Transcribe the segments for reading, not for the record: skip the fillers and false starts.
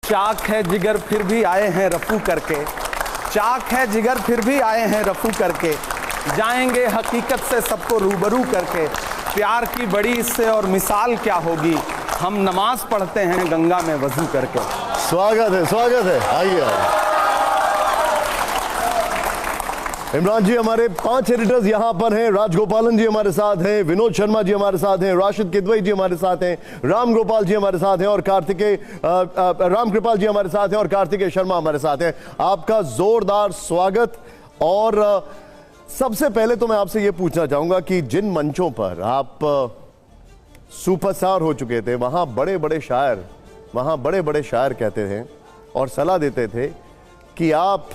चाक है जिगर फिर भी आए हैं रफू करके, चाक है जिगर फिर भी आए हैं रफू करके, जाएंगे हकीकत से सबको रूबरू करके, प्यार की बड़ी इससे और मिसाल क्या होगी, हम नमाज पढ़ते हैं गंगा में वजू करके। स्वागत है, आइए। इमरान जी हमारे 5 एडिटर्स यहाँ पर हैं। राजगोपालन जी हमारे साथ हैं, विनोद शर्मा जी हमारे साथ हैं, राशिद किदवई जी हमारे साथ हैं, राम गोपाल जी हमारे साथ हैं और राम कृपाल जी हमारे साथ हैं और कार्तिकेय शर्मा हमारे साथ हैं। आपका जोरदार स्वागत। और सबसे पहले तो मैं आपसे ये पूछना चाहूंगा कि जिन मंचों पर आप सुपरस्टार हो चुके थे, वहां बड़े बड़े शायर कहते थे और सलाह देते थे कि आप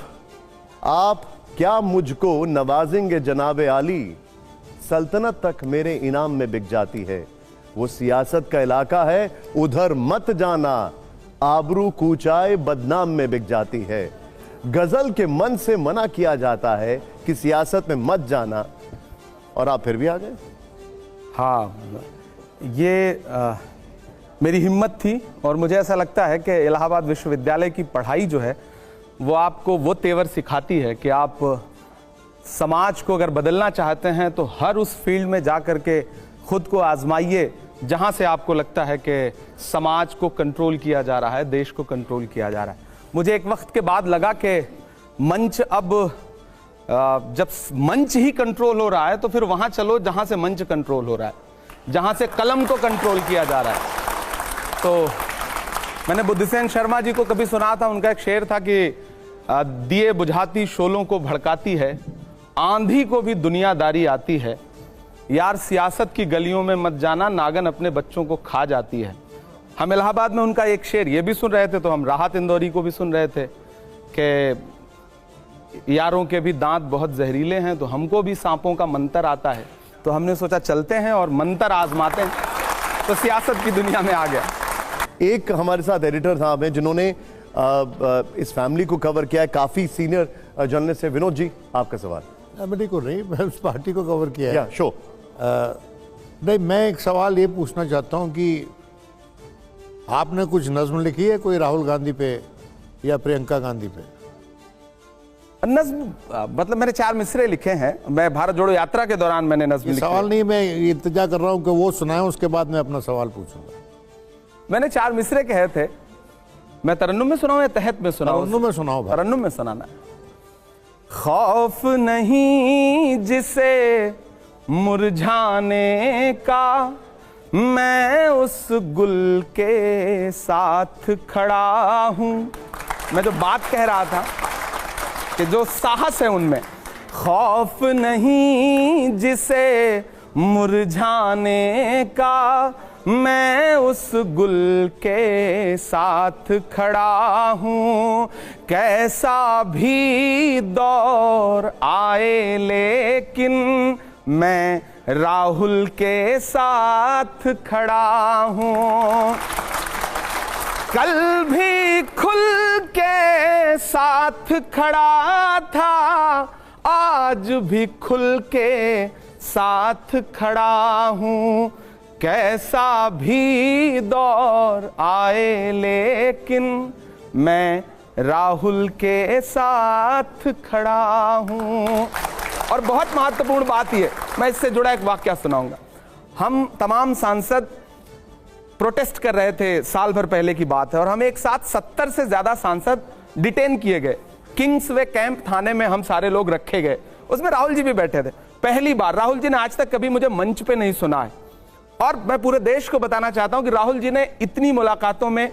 क्या मुझको नवाजेंगे जनाबे आली, सल्तनत तक मेरे इनाम में बिक जाती है। वो सियासत का इलाका है, उधर मत जाना, आबरू कूचाए बदनाम में बिक जाती है। गजल के मन से मना किया जाता है कि सियासत में मत जाना, और आप फिर भी आ गए। हाँ, ये मेरी हिम्मत थी और मुझे ऐसा लगता है कि इलाहाबाद विश्वविद्यालय की पढ़ाई जो है वो आपको वो तेवर सिखाती है कि आप समाज को अगर बदलना चाहते हैं तो हर उस फील्ड में जा कर के खुद को आजमाइए जहां से आपको लगता है कि समाज को कंट्रोल किया जा रहा है, देश को कंट्रोल किया जा रहा है। मुझे एक वक्त के बाद लगा कि मंच अब जब मंच ही कंट्रोल हो रहा है तो फिर वहां चलो जहां से मंच कंट्रोल हो रहा है, जहां से कलम को कंट्रोल किया जा रहा है। तो मैंने बुद्धिसेन शर्मा जी को कभी सुना था, उनका एक शेर था कि दिए बुझाती शोलों को भड़काती है, आंधी को भी दुनियादारी आती है, यार सियासत की गलियों में मत जाना, नागन अपने बच्चों को खा जाती है। हम इलाहाबाद में उनका एक शेर ये भी सुन रहे थे तो हम राहत इंदौरी को भी सुन रहे थे कि यारों के भी दांत बहुत जहरीले हैं, तो हमको भी सांपों का मंतर आता है। तो हमने सोचा चलते हैं और मंतर आजमाते हैं, तो सियासत की दुनिया में आ गया। एक हमारे साथ एडिटर साहब हैं जिन्होंने इस फैमिली को कवर किया है, काफी सीनियर जर्नलिस्ट है। विनोद जी, आपका सवाल। फैमिली को नहीं, मैं उस पार्टी को कवर किया है। शो नहीं, मैं एक सवाल ये पूछना चाहता हूँ कि आपने कुछ नज्म लिखी है कोई राहुल गांधी पे या प्रियंका गांधी पे? नज्म मतलब मैंने 4 मिसरे लिखे हैं, मैं भारत जोड़ो यात्रा के दौरान मैंने नज्म लिखे। सवाल नहीं, मैं इल्तिजा कर रहा हूँ कि वो सुनाएं, उसके बाद मैं अपना सवाल पूछूंगा। मैंने 4 मिसरे कहे थे। मैं तरन्नुम में सुनाऊं या तहत में सुनाऊं? तरन्नुम में सुनाओ। तरन्नुम में सुनाना। खौफ नहीं जिसे मुरझाने का, मैं उस गुल के साथ खड़ा हूं। मैं जो बात कह रहा था कि जो साहस है उनमें, खौफ नहीं जिसे मुरझाने का, मैं उस गुल के साथ खड़ा हूँ। कैसा भी दौर आए लेकिन मैं राहुल के साथ खड़ा हूँ। कल भी खुल के साथ खड़ा था, आज भी खुल के साथ खड़ा हूँ। कैसा भी दौर आए लेकिन मैं राहुल के साथ खड़ा हूं। और बहुत महत्वपूर्ण बात यह, मैं इससे जुड़ा एक वाकया सुनाऊंगा। हम तमाम सांसद प्रोटेस्ट कर रहे थे, साल भर पहले की बात है, और हम एक साथ 70 से ज्यादा सांसद डिटेन किए गए। किंग्सवे कैंप थाने में हम सारे लोग रखे गए, उसमें राहुल जी भी बैठे थे। पहली बार राहुल जी ने आज तक कभी मुझे मंच पे नहीं सुना है, और मैं पूरे देश को बताना चाहता हूं कि राहुल जी ने इतनी मुलाकातों में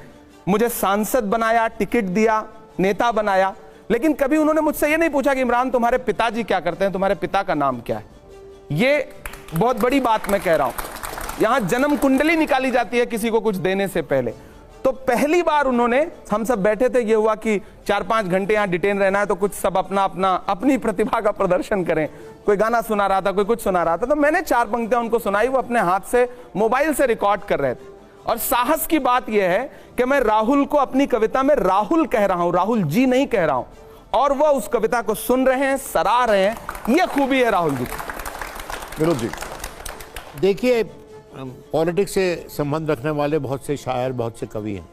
मुझे सांसद बनाया, टिकट दिया, नेता बनाया, लेकिन कभी उन्होंने मुझसे ये नहीं पूछा कि इमरान तुम्हारे पिताजी क्या करते हैं, तुम्हारे पिता का नाम क्या है। ये बहुत बड़ी बात मैं कह रहा हूं। यहां जन्म कुंडली निकाली जाती है किसी को कुछ देने से पहले। तो पहली बार उन्होंने, हम सब बैठे थे, ये हुआ कि 4-5 घंटे यहां डिटेन रहना है तो कुछ सब अपनी प्रतिभा का प्रदर्शन करें। कोई गाना सुना रहा था, कोई कुछ सुना रहा था, तो मैंने 4 पंक्तियां उनको सुनाई। वो अपने हाथ से मोबाइल से रिकॉर्ड कर रहे थे। और साहस की बात यह है कि मैं राहुल को अपनी कविता में राहुल कह रहा हूं, राहुल जी नहीं कह रहा हूं, और वो उस कविता को सुन रहे हैं, सराह रहे हैं। यह खूबी है राहुल जी। विनोद जी, देखिए, पॉलिटिक्स से संबंध रखने वाले बहुत से शायर, बहुत से कवि हैं।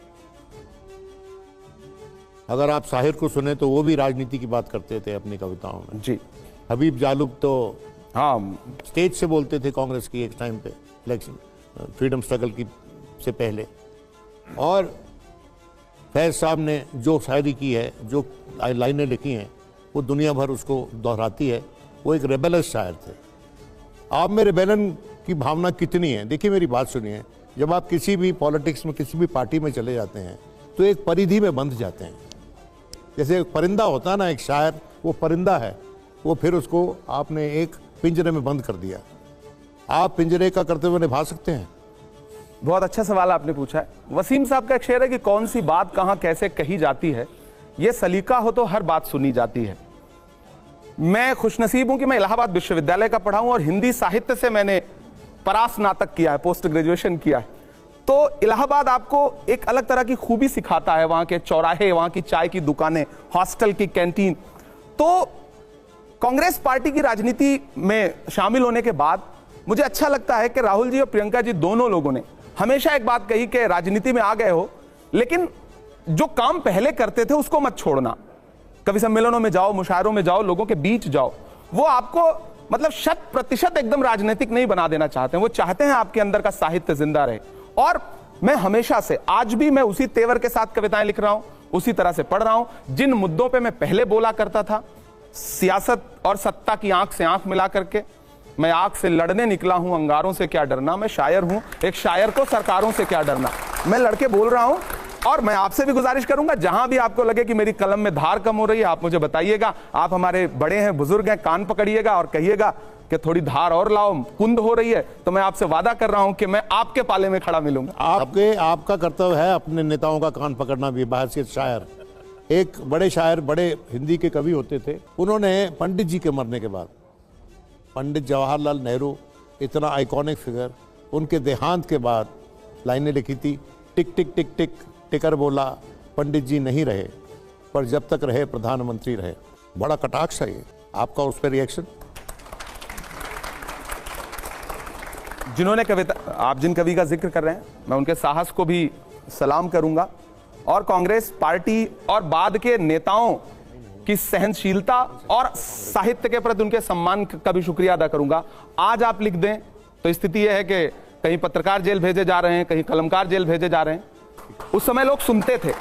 अगर आप साहिर को सुने तो वो भी राजनीति की बात करते थे अपनी कविताओं में। जी। हबीब जालुब तो हाँ, स्टेज से बोलते थे कांग्रेस की एक टाइम पे, इलेक्शन फ्रीडम स्ट्रगल की से पहले। और फैज साहब ने जो शायरी की है, जो लाइनें लिखी हैं, वो दुनिया भर उसको दोहराती है। वो एक रेबेलस शायर थे। आप में रेबेलन की भावना कितनी है? देखिए मेरी बात सुनिए, जब आप किसी भी पॉलिटिक्स में, किसी भी पार्टी में चले जाते हैं तो एक परिधि में बंध जाते हैं। जैसे एक परिंदा होता है ना, एक शायर, वो परिंदा है, वो फिर उसको आपने एक पिंजरे में बंद कर दिया। आप पिंजरे का कर्तव्य निभा सकते हैं? बहुत अच्छा सवाल आपने पूछा है। वसीम साहब का एक शेर है कि कौन सी बात कहां कैसे कही जाती है, यह सलीका हो तो हर बात सुनी जाती है। मैं खुशनसीब हूं कि मैं इलाहाबाद विश्वविद्यालय का पढ़ा हूं और हिंदी साहित्य से मैंने परास्नातक किया है, पोस्ट ग्रेजुएशन किया है। तो इलाहाबाद आपको एक अलग तरह की खूबी सिखाता है, वहां के चौराहे, वहां की चाय की दुकानें, हॉस्टल की कैंटीन। तो कांग्रेस पार्टी की राजनीति में शामिल होने के बाद मुझे अच्छा लगता है कि राहुल जी और प्रियंका जी दोनों लोगों ने हमेशा एक बात कही कि राजनीति में आ गए हो, लेकिन जो काम पहले करते थे उसको मत छोड़ना। कवि सम्मेलनों में जाओ, मुशायरों में जाओ, लोगों के बीच जाओ। वो आपको मतलब 100% एकदम राजनीतिक नहीं बना देना चाहते हैं। वो चाहते हैं आपके अंदर का साहित्य जिंदा रहे। और मैं हमेशा से, आज भी मैं उसी तेवर के साथ कविताएं लिख रहा हूं, उसी तरह से पढ़ रहा हूं। जिन मुद्दों पे मैं पहले बोला करता था, सियासत और सत्ता की आंख से आंख मिला करके, मैं आग से लड़ने निकला हूं, अंगारों से क्या डरना। मैं शायर हूं, एक शायर को सरकारों से क्या डरना। मैं लड़के बोल रहा हूं। और मैं आपसे भी गुजारिश करूंगा, जहां भी आपको लगे कि मेरी कलम में धार कम हो रही है, आप मुझे बताइएगा। आप हमारे बड़े हैं, बुजुर्ग हैं, कान पकड़िएगा और कहिएगा कि थोड़ी धार और लाओ, कुंद हो रही है। तो मैं आपसे वादा कर रहा हूं कि मैं आपके पाले में खड़ा मिलूंगा। आपका कर्तव्य है अपने नेताओं का कान पकड़ना भी, बहैसियत शायर। एक बड़े शायर, बड़े हिंदी के कवि होते थे, उन्होंने पंडित जी के मरने के बाद, पंडित जवाहरलाल नेहरू, इतना आइकॉनिक फिगर, उनके देहांत के बाद लाइनें लिखी थी। टिक टिक टिक टिक टिकर बोला, पंडित जी नहीं रहे, पर जब तक रहे प्रधानमंत्री रहे। बड़ा कटाक्ष है ये। आपका उस पर रिएक्शन? जिन्होंने कविता, आप जिन कवि का जिक्र कर रहे हैं, मैं उनके साहस को भी सलाम करूंगा और कांग्रेस पार्टी और बाद के नेताओं की सहनशीलता और साहित्य के प्रति उनके सम्मान का भी शुक्रिया अदा करूंगा। आज आप लिख दें तो स्थिति यह है कि कहीं पत्रकार जेल भेजे जा रहे हैं, कहीं कलमकार जेल भेजे जा रहे हैं। उस समय लोग सुनते थे।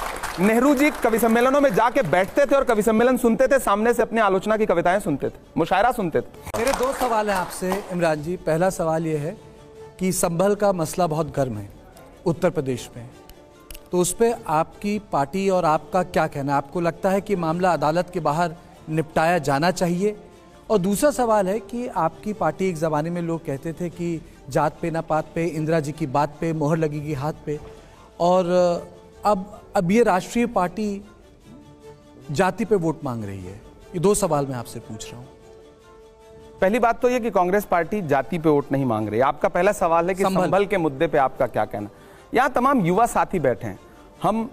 नेहरू जी कवि सम्मेलनों में जाके बैठते थे और कवि सम्मेलन सुनते थे, सामने से अपनी आलोचना की कविताएं सुनते थे, मुशायरा सुनते थे। मेरे दो सवाल हैं आपसे इमरान जी। पहला सवाल यह है कि संभल का मसला बहुत गर्म है उत्तर प्रदेश में, तो उस पर आपकी पार्टी और आपका क्या कहना है? आपको लगता है कि मामला अदालत के बाहर निपटाया जाना चाहिए? और दूसरा सवाल है कि आपकी पार्टी, एक ज़माने में लोग कहते थे कि जात पे ना पात पे, इंदिरा जी की बात पे मोहर लगेगी हाथ पे, और अब ये राष्ट्रीय पार्टी जाति पे वोट मांग रही है। ये दो सवाल मैं आपसे पूछ रहा हूँ। पहली बात तो ये कि कांग्रेस पार्टी जाति पे वोट नहीं मांग रही। आपका पहला सवाल है कि संभल के मुद्दे पे आपका क्या कहना। यहाँ तमाम युवा साथी बैठे हैं, हम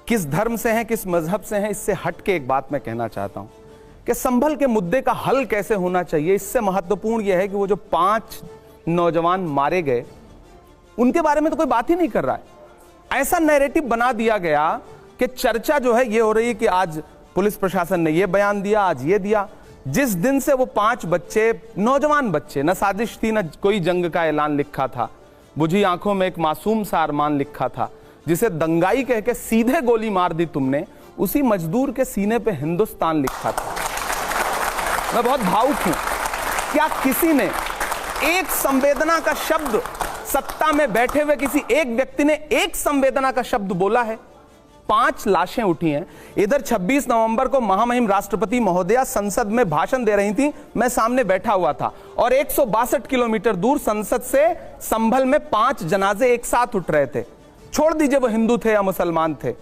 किस धर्म से हैं, किस मजहब से हैं, इससे हट के एक बात मैं कहना चाहता हूं कि संभल के मुद्दे का हल कैसे होना चाहिए। इससे महत्वपूर्ण यह है कि वो जो 5 नौजवान मारे गए, उनके बारे में तो कोई बात ही नहीं कर रहा है। ऐसा नैरेटिव बना दिया गया कि चर्चा जो है ये हो रही है कि आज पुलिस प्रशासन ने ये बयान दिया, आज ये दिया। जिस दिन से वो 5 बच्चे, नौजवान बच्चे, न साजिश थी न कोई जंग का ऐलान लिखा था, बुझी आंखों में एक मासूम सा अरमान लिखा था, जिसे दंगाई कह के सीधे गोली मार दी तुमने, उसी मजदूर के सीने पे हिंदुस्तान लिखा था। मैं बहुत भावुक हूं। क्या किसी ने एक संवेदना का शब्द, सत्ता में बैठे हुए किसी एक व्यक्ति ने एक संवेदना का शब्द बोला है? 5 लाशें उठी हैं। इधर 26 नवंबर को महामहिम राष्ट्रपति महोदया संसद में भाषण दे रही थी, मैं सामने बैठा हुआ था, और 162 किलोमीटर दूर संसद से संभल में 5 जनाजे एक साथ उठ रहे थे। छोड़ दीजिए वो हिंदू थे या मुसलमान थे,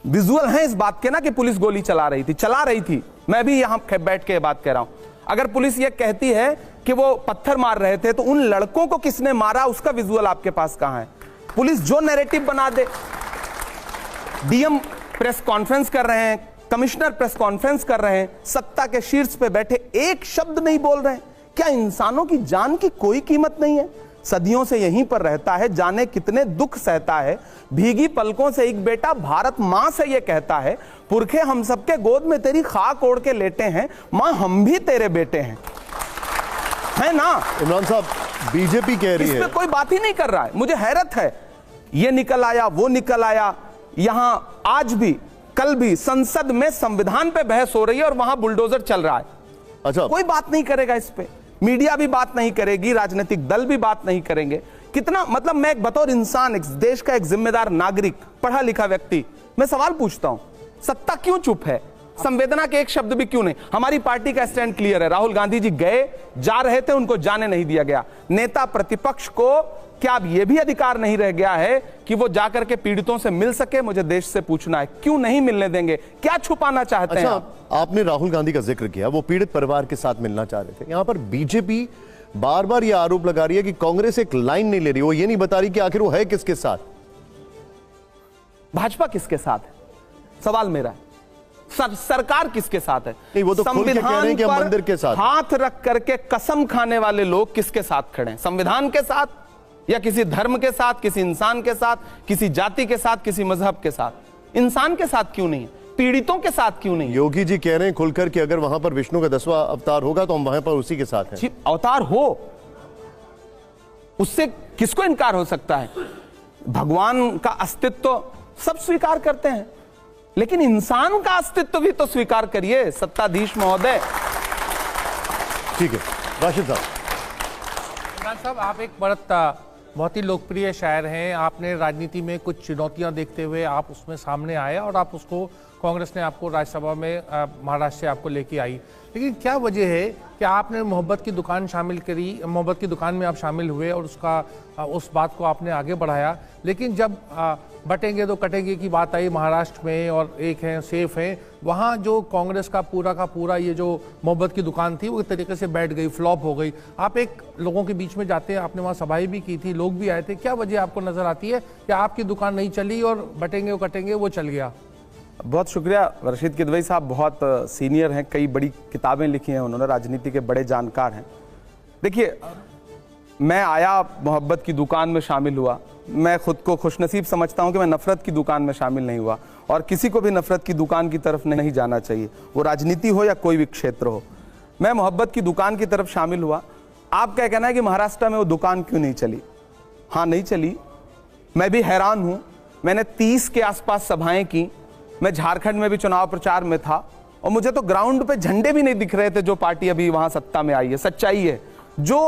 विजुअल है इस बात के ना कि पुलिस गोली चला रही थी। मैं भी यहां बैठ के बात कह रहा हूं। अगर पुलिस ये कहती है कि वो पत्थर मार रहे थे, तो उन लड़कों को किसने मारा उसका विजुअल आपके पास कहां है? पुलिस जो नैरेटिव बना दे, डीएम प्रेस कॉन्फ्रेंस कर रहे हैं, कमिश्नर प्रेस कॉन्फ्रेंस कर रहे हैं, सत्ता के शीर्ष पे बैठे एक शब्द नहीं बोल रहे हैं। क्या इंसानों की जान की कोई कीमत नहीं है? सदियों से यहीं पर रहता है, जाने कितने दुख सहता है। भीगी पलकों से एक बेटा भारत मां से ये कहता है, पुरखे हम सबके गोद में तेरी खाक ओढ़ के लेटे हैं, मां हम भी तेरे बेटे हैं। है ना? इमरान साहब, बीजेपी कह रही इस है, पे कोई बात ही नहीं कर रहा है। मुझे हैरत है, ये निकल आया, वो निकल आया। यहां आज भी, कल भी संसद में संविधान पे बहस हो रही है और वहां बुलडोजर चल रहा है। अच्छा, कोई बात नहीं करेगा इस पे, मीडिया भी बात नहीं करेगी, राजनीतिक दल भी बात नहीं करेंगे। कितना, मतलब मैं एक बतौर इंसान, एक देश का एक जिम्मेदार नागरिक, पढ़ा लिखा व्यक्ति, मैं सवाल पूछता हूं, सत्ता क्यों चुप है? संवेदना के एक शब्द भी क्यों नहीं? हमारी पार्टी का स्टैंड क्लियर है। राहुल गांधी जी गए, जा रहे थे, उनको जाने नहीं दिया गया। नेता प्रतिपक्ष को क्या अब यह भी अधिकार नहीं रह गया है कि वो जाकर के पीड़ितों से मिल सके? मुझे देश से पूछना है, क्यों नहीं मिलने देंगे? क्या छुपाना चाहते हैं? आपने राहुल गांधी का जिक्र किया, वो पीड़ित परिवार के साथ मिलना चाह रहे थे। यहां पर बीजेपी बार बार यह आरोप लगा रही है कि कांग्रेस एक लाइन नहीं ले रही, वो ये नहीं बता रही कि आखिर वो है किसके साथ। भाजपा किसके साथ है, सवाल मेरा है। सरकार किसके साथ है? नहीं, वो तो खुल के कह रहे हैं कि हम मंदिर के साथ। हाथ रख करके कसम खाने वाले लोग किसके साथ खड़े हैं? संविधान के साथ, या किसी धर्म के साथ, किसी इंसान के साथ, किसी जाति के साथ, किसी मजहब के साथ? इंसान के साथ क्यों नहीं? पीड़ितों के साथ क्यों नहीं? योगी जी कह रहे हैं खुलकर कि अगर वहां पर विष्णु का 10वां अवतार होगा तो हम वहां पर उसी के साथ हैं। अवतार हो, उससे किसको इनकार हो सकता है? भगवान का अस्तित्व सब स्वीकार करते हैं, लेकिन इंसान का अस्तित्व भी तो स्वीकार करिए सत्ताधीश महोदय। ठीक है, राशिद साहब। इमरान साहब, आप एक बहुत ही लोकप्रिय शायर हैं। आपने राजनीति में कुछ चुनौतियां देखते हुए आप उसमें सामने आए और आप उसको, कांग्रेस ने आपको राज्यसभा में महाराष्ट्र से आपको लेके आई। लेकिन क्या वजह है कि आपने मोहब्बत की दुकान शामिल करी, मोहब्बत की दुकान में आप शामिल हुए और उस बात को आपने आगे बढ़ाया, लेकिन जब बटेंगे तो कटेंगे की बात आई महाराष्ट्र में और एक है सेफ है, वहाँ जो कांग्रेस का पूरा ये जो मोहब्बत की दुकान थी वो एक तरीके से बैठ गई, फ्लॉप हो गई। आप एक लोगों के बीच में जाते हैं, आपने वहाँ सभाएं भी की थी, लोग भी आए थे, क्या वजह आपको नजर आती है कि आपकी दुकान नहीं चली और बटेंगे वो कटेंगे वो चल गया? बहुत शुक्रिया रशीद किदवई साहब, बहुत सीनियर हैं, कई बड़ी किताबें लिखी हैं उन्होंने, राजनीति के बड़े जानकार हैं। देखिए, मैं आया, मोहब्बत की दुकान में शामिल हुआ। मैं खुद को खुशनसीब समझता हूं कि मैं नफरत की दुकान में शामिल नहीं हुआ, और किसी को भी नफरत की दुकान की तरफ नहीं जाना चाहिए, वो राजनीति हो या कोई भी क्षेत्र हो। मैं मोहब्बत की दुकान की तरफ शामिल हुआ। आप क्या कहना है कि महाराष्ट्र में वो दुकान क्यों नहीं चली? हाँ, नहीं चली। मैं भी हैरान हूं। मैंने 30 के आसपास सभाएं की। मैं झारखंड में भी चुनाव प्रचार में था और मुझे तो ग्राउंड पे झंडे भी नहीं दिख रहे थे जो पार्टी अभी वहां सत्ता में आई है। सच्चाई है, जो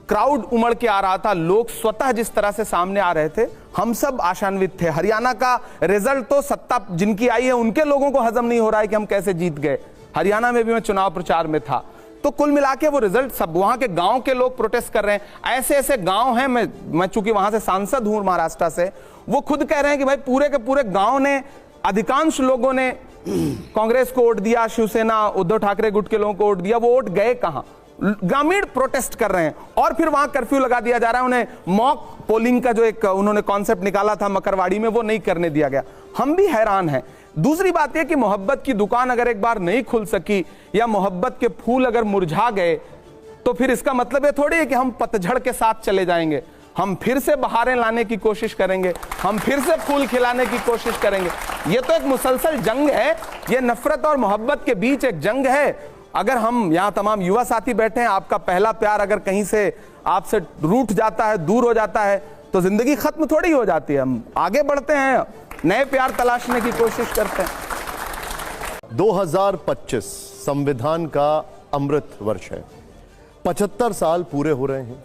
क्राउड उमड़ के आ रहा था, लोग स्वतः जिस तरह से सामने आ रहे थे, हम सब आशान्वित थे। हरियाणा का रिजल्ट तो सत्ता जिनकी आई है उनके लोगों को हजम नहीं हो रहा है कि हम कैसे जीत गए। हरियाणा में भी मैं चुनाव प्रचार में था, तो कुल मिला के वो रिजल्ट, सब वहां के गांव के लोग प्रोटेस्ट कर रहे हैं। ऐसे ऐसे गांव हैं, मैं चूंकि वहां से सांसद हूं महाराष्ट्र से, वो खुद कह रहे हैं कि भाई पूरे के पूरे गांव ने, अधिकांश लोगों ने कांग्रेस को वोट दिया, शिवसेना उद्धव ठाकरे गुट के लोगों को वोट दिया, वो वोट गए कहां? ग्रामीण प्रोटेस्ट कर रहे हैं और फिर वहां कर्फ्यू लगा दिया जा रहा है। उन्हें मॉक पोलिंग का जो एक उन्होंने कॉन्सेप्ट निकाला था मकरवाड़ी में, वो नहीं करने दिया गया। हम भी हैरान हैं। दूसरी बात यह कि मोहब्बत की दुकान अगर एक बार नहीं खुल सकी या मोहब्बत के फूल अगर मुरझा गए, तो फिर इसका मतलब ये थोड़ी है कि हम पतझड़ के साथ चले जाएंगे। हम फिर से बहारें लाने की कोशिश करेंगे, हम फिर से फूल खिलाने की कोशिश करेंगे। ये तो एक मुसलसल जंग है, ये नफरत और मोहब्बत के बीच एक जंग है। अगर हम यहाँ तमाम युवा साथी बैठे हैं, आपका पहला प्यार अगर कहीं से आपसे रूठ जाता है, दूर हो जाता है, तो जिंदगी खत्म थोड़ी हो जाती है। हम आगे बढ़ते हैं, नए प्यार तलाशने की कोशिश करते हैं। 2025 संविधान का अमृत वर्ष है, 75 साल पूरे हो रहे हैं।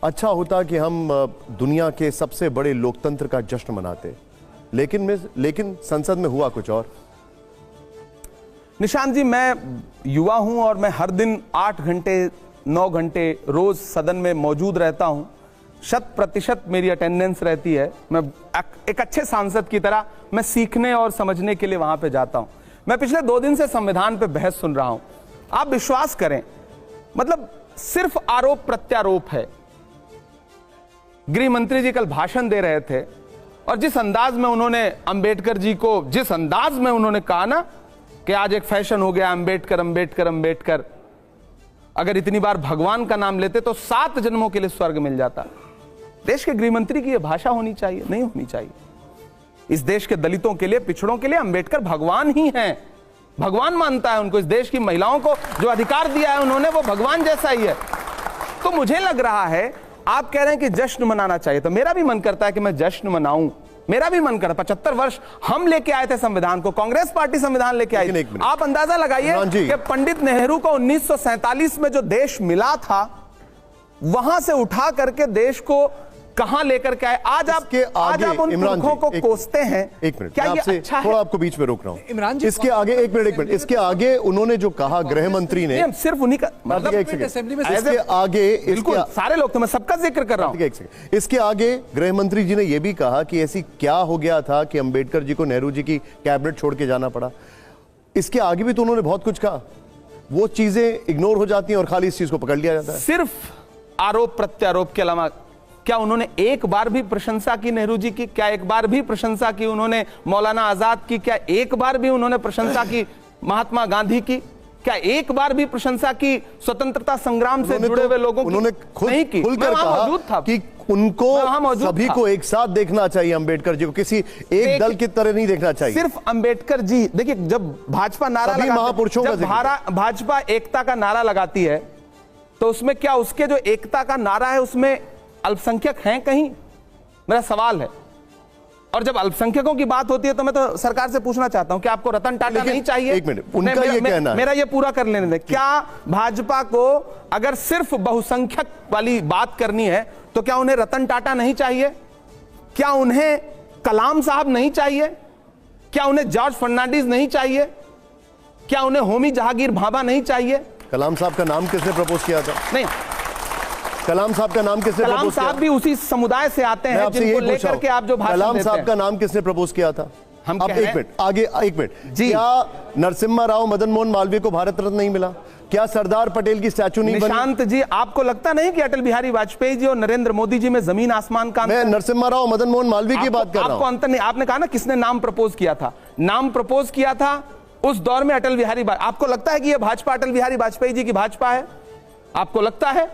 अच्छा होता कि हम दुनिया के सबसे बड़े लोकतंत्र का जश्न मनाते, लेकिन संसद में हुआ कुछ और। निशांत जी, मैं युवा हूं और मैं हर दिन 8 घंटे 9 घंटे रोज सदन में मौजूद रहता हूं। 100% मेरी अटेंडेंस रहती है। मैं एक अच्छे सांसद की तरह मैं सीखने और समझने के लिए वहां पे जाता हूं। मैं पिछले 2 दिन से संविधान पे बहस सुन रहा हूं। आप विश्वास करें, मतलब सिर्फ आरोप प्रत्यारोप है। गृह मंत्री जी कल भाषण दे रहे थे और जिस अंदाज में उन्होंने अंबेडकर जी को, जिस अंदाज में उन्होंने कहा ना कि आज एक फैशन हो गया अंबेडकर अंबेडकर अंबेडकर, अगर इतनी बार भगवान का नाम लेते तो 7 जन्मों के लिए स्वर्ग मिल जाता। देश के गृह मंत्री की यह भाषा होनी चाहिए? नहीं होनी चाहिए। इस देश के दलितों के लिए, पिछड़ों के लिए अंबेडकर भगवान ही हैं। भगवान मानता है उनको। इस देश की महिलाओं को जो अधिकार दिया है उन्होंने, वो भगवान जैसा ही है। तो मुझे लग रहा है, आप कह रहे हैं कि जश्न मनाना चाहिए, तो मेरा भी मन करता है कि मैं जश्न मनाऊं। मेरा भी मन करता। 75 वर्ष हम लेके आए थे संविधान को, कांग्रेस पार्टी संविधान लेके आई थी। आप अंदाजा लगाइए कि पंडित नेहरू को 1947 में जो देश मिला था, वहां से उठा करके देश को कहां लेकर के आए। आज आप उन पुरखों को कोसते हैं। एक मिनट, क्या ये अच्छा है? थोड़ा आपको बीच में रोक रहा हूं। इमरान जी, इसके आगे एक मिनट, इसके आगे उन्होंने जो कहा गृह मंत्री ने, सिर्फ उन्हीं का मतलब, असेंबली में इसके आगे बिल्कुल सारे लोग, तो मैं सबका जिक्र कर रहा हूं। इसके आगे गृह मंत्री जी ने यह भी कहा कि ऐसी क्या हो गया था कि अंबेडकर जी को नेहरू जी की कैबिनेट छोड़ के जाना पड़ा। इसके आगे भी तो उन्होंने बहुत कुछ कहा। वो चीजें इग्नोर हो जाती हैं और खाली इस चीज को पकड़ लिया जाता है। सिर्फ आरोप प्रत्यारोप के अलावा क्या उन्होंने एक बार भी प्रशंसा की नेहरू जी की? क्या एक बार भी प्रशंसा की उन्होंने मौलाना आजाद की? क्या एक बार भी उन्होंने प्रशंसा की महात्मा गांधी की? क्या एक बार भी प्रशंसा की स्वतंत्रता संग्राम से जुड़े हुए लोगों की? उन्होंने खुलकर कहा कि उनको सभी को एक साथ देखना चाहिए, अंबेडकर जी को किसी एक दल की तरह नहीं देखना चाहिए। सिर्फ अंबेडकर जी, देखिए जब भाजपा नारा महापुरुषों का भाजपा एकता का नारा लगाती है, तो उसमें क्या उसके जो एकता का नारा है उसमें अल्पसंख्यक हैं कहीं? मेरा सवाल है। और जब अल्पसंख्यकों की बात होती है तो मैं तो सरकार से पूछना चाहता हूं कि आपको रतन टाटा नहीं चाहिए? एक मिनट, उनका ये कहना है। मेरा ये पूरा कर लेने दें। क्या भाजपा को अगर सिर्फ बहुसंख्यक वाली बात करनी है तो क्या उन्हें रतन टाटा नहीं चाहिए? क्या उन्हें कलाम साहब नहीं चाहिए? क्या उन्हें जॉर्ज फर्नांडिस नहीं चाहिए? क्या उन्हें होमी जहांगीर भाभा नहीं चाहिए? कलाम साहब का नाम किसने प्रपोज किया था? नहीं, कलाम साहब का नाम किसने प्रपोज किया? कलाम साहब भी उसी समुदाय से आते हैं जिनको लेकर के आप जो भाषण देते हैं। कलाम साहब का नाम किसने प्रपोज किया था? हम अब एक मिनट आगे, एक मिनट जी। क्या नरसिम्हा राव मदन मोहन मालवीय को भारत रत्न नहीं मिला? क्या सरदार पटेल की स्टैचू नहीं बनी? निशांत जी, आपको लगता नहीं कि अटल बिहारी वाजपेयी जी और नरेंद्र मोदी जी में जमीन आसमान का अंतर? मैं नरसिम्हा राव मदन मोहन मालवीय की बात कर रहा हूं। आपको अंतर नहीं। आपने कहा ना किसने नाम प्रपोज किया था? नाम प्रपोज किया था उस दौर में अटल बिहारी। आपको लगता है कि यह भाजपा अटल बिहारी वाजपेयी जी की भाजपा है? आपको लगता है?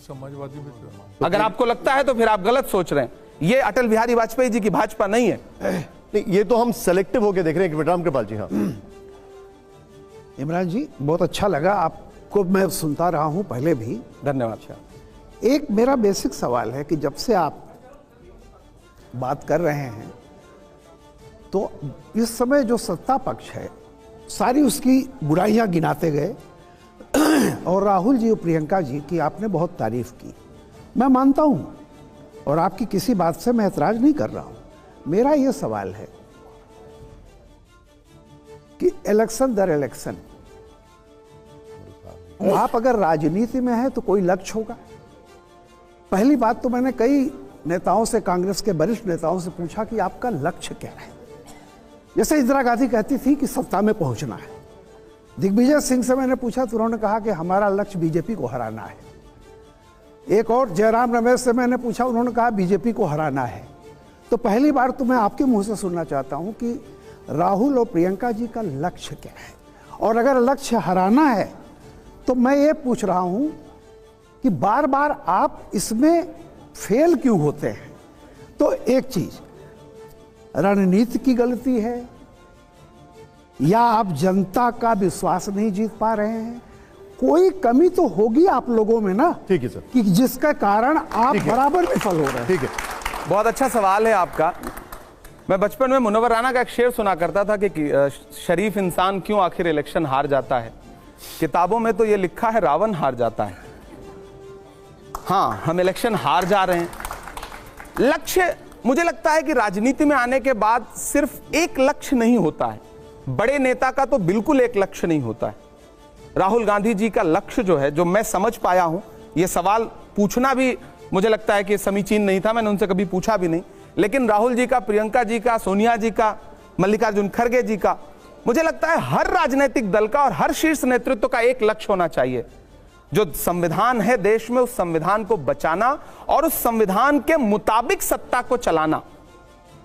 समाजवादी में तो अगर आपको लगता है तो फिर आप गलत सोच रहे हैं। ये अटल बिहारी वाजपेयी जी की भाजपा नहीं है। नहीं, ये तो हम सेलेक्टिव होके देख रहे हैं। राम कृपाल जी, हाँ। इमरान जी, बहुत अच्छा लगा आपको, मैं सुनता रहा हूं पहले भी। धन्यवाद। एक मेरा बेसिक सवाल है कि जब से आप बात कर रहे हैं तो इस समय जो सत्ता पक्ष है सारी उसकी बुराइयां गिनाते गए और राहुल जी और प्रियंका जी की आपने बहुत तारीफ की। मैं मानता हूं और आपकी किसी बात से मैं ऐतराज नहीं कर रहा हूं। मेरा यह सवाल है कि इलेक्शन दर इलेक्शन आप अगर राजनीति में हैं तो कोई लक्ष्य होगा। पहली बात तो मैंने कई नेताओं से, कांग्रेस के वरिष्ठ नेताओं से पूछा कि आपका लक्ष्य क्या है। जैसे इंदिरा गांधी कहती थी कि सत्ता में पहुंचना है। दिग्विजय सिंह से मैंने पूछा तो उन्होंने कहा कि हमारा लक्ष्य बीजेपी को हराना है। एक और जयराम रमेश से मैंने पूछा, उन्होंने कहा बीजेपी को हराना है। तो पहली बार तो मैं आपके मुंह से सुनना चाहता हूं कि राहुल और प्रियंका जी का लक्ष्य क्या है, और अगर लक्ष्य हराना है तो मैं ये पूछ रहा हूं कि बार बार आप इसमें फेल क्यों होते हैं? तो एक चीज रणनीति की गलती है या आप जनता का विश्वास नहीं जीत पा रहे हैं? कोई कमी तो होगी आप लोगों में ना, ठीक है सर, कि जिसका कारण आप बराबर विफल हो रहे हैं। ठीक है, बहुत अच्छा सवाल है आपका। मैं बचपन में मुनव्वर राना का एक शेर सुना करता था कि शरीफ इंसान क्यों आखिर इलेक्शन हार जाता है। किताबों में तो ये लिखा है रावण हार जाता है। हाँ, हम इलेक्शन हार जा रहे हैं। लक्ष्य, मुझे लगता है कि राजनीति में आने के बाद सिर्फ एक लक्ष्य नहीं होता है। बड़े नेता का तो बिल्कुल एक लक्ष्य नहीं होता है। राहुल गांधी जी का लक्ष्य जो है, जो मैं समझ पाया हूं, यह सवाल पूछना भी मुझे लगता है कि समीचीन नहीं था, मैंने उनसे कभी पूछा भी नहीं, लेकिन राहुल जी का, प्रियंका जी का, सोनिया जी का, मल्लिकार्जुन खड़गे जी का, मुझे लगता है हर राजनीतिक दल का और हर शीर्ष नेतृत्व का एक लक्ष्य होना चाहिए। जो संविधान है देश में, उस संविधान को बचाना और उस संविधान के मुताबिक सत्ता को चलाना।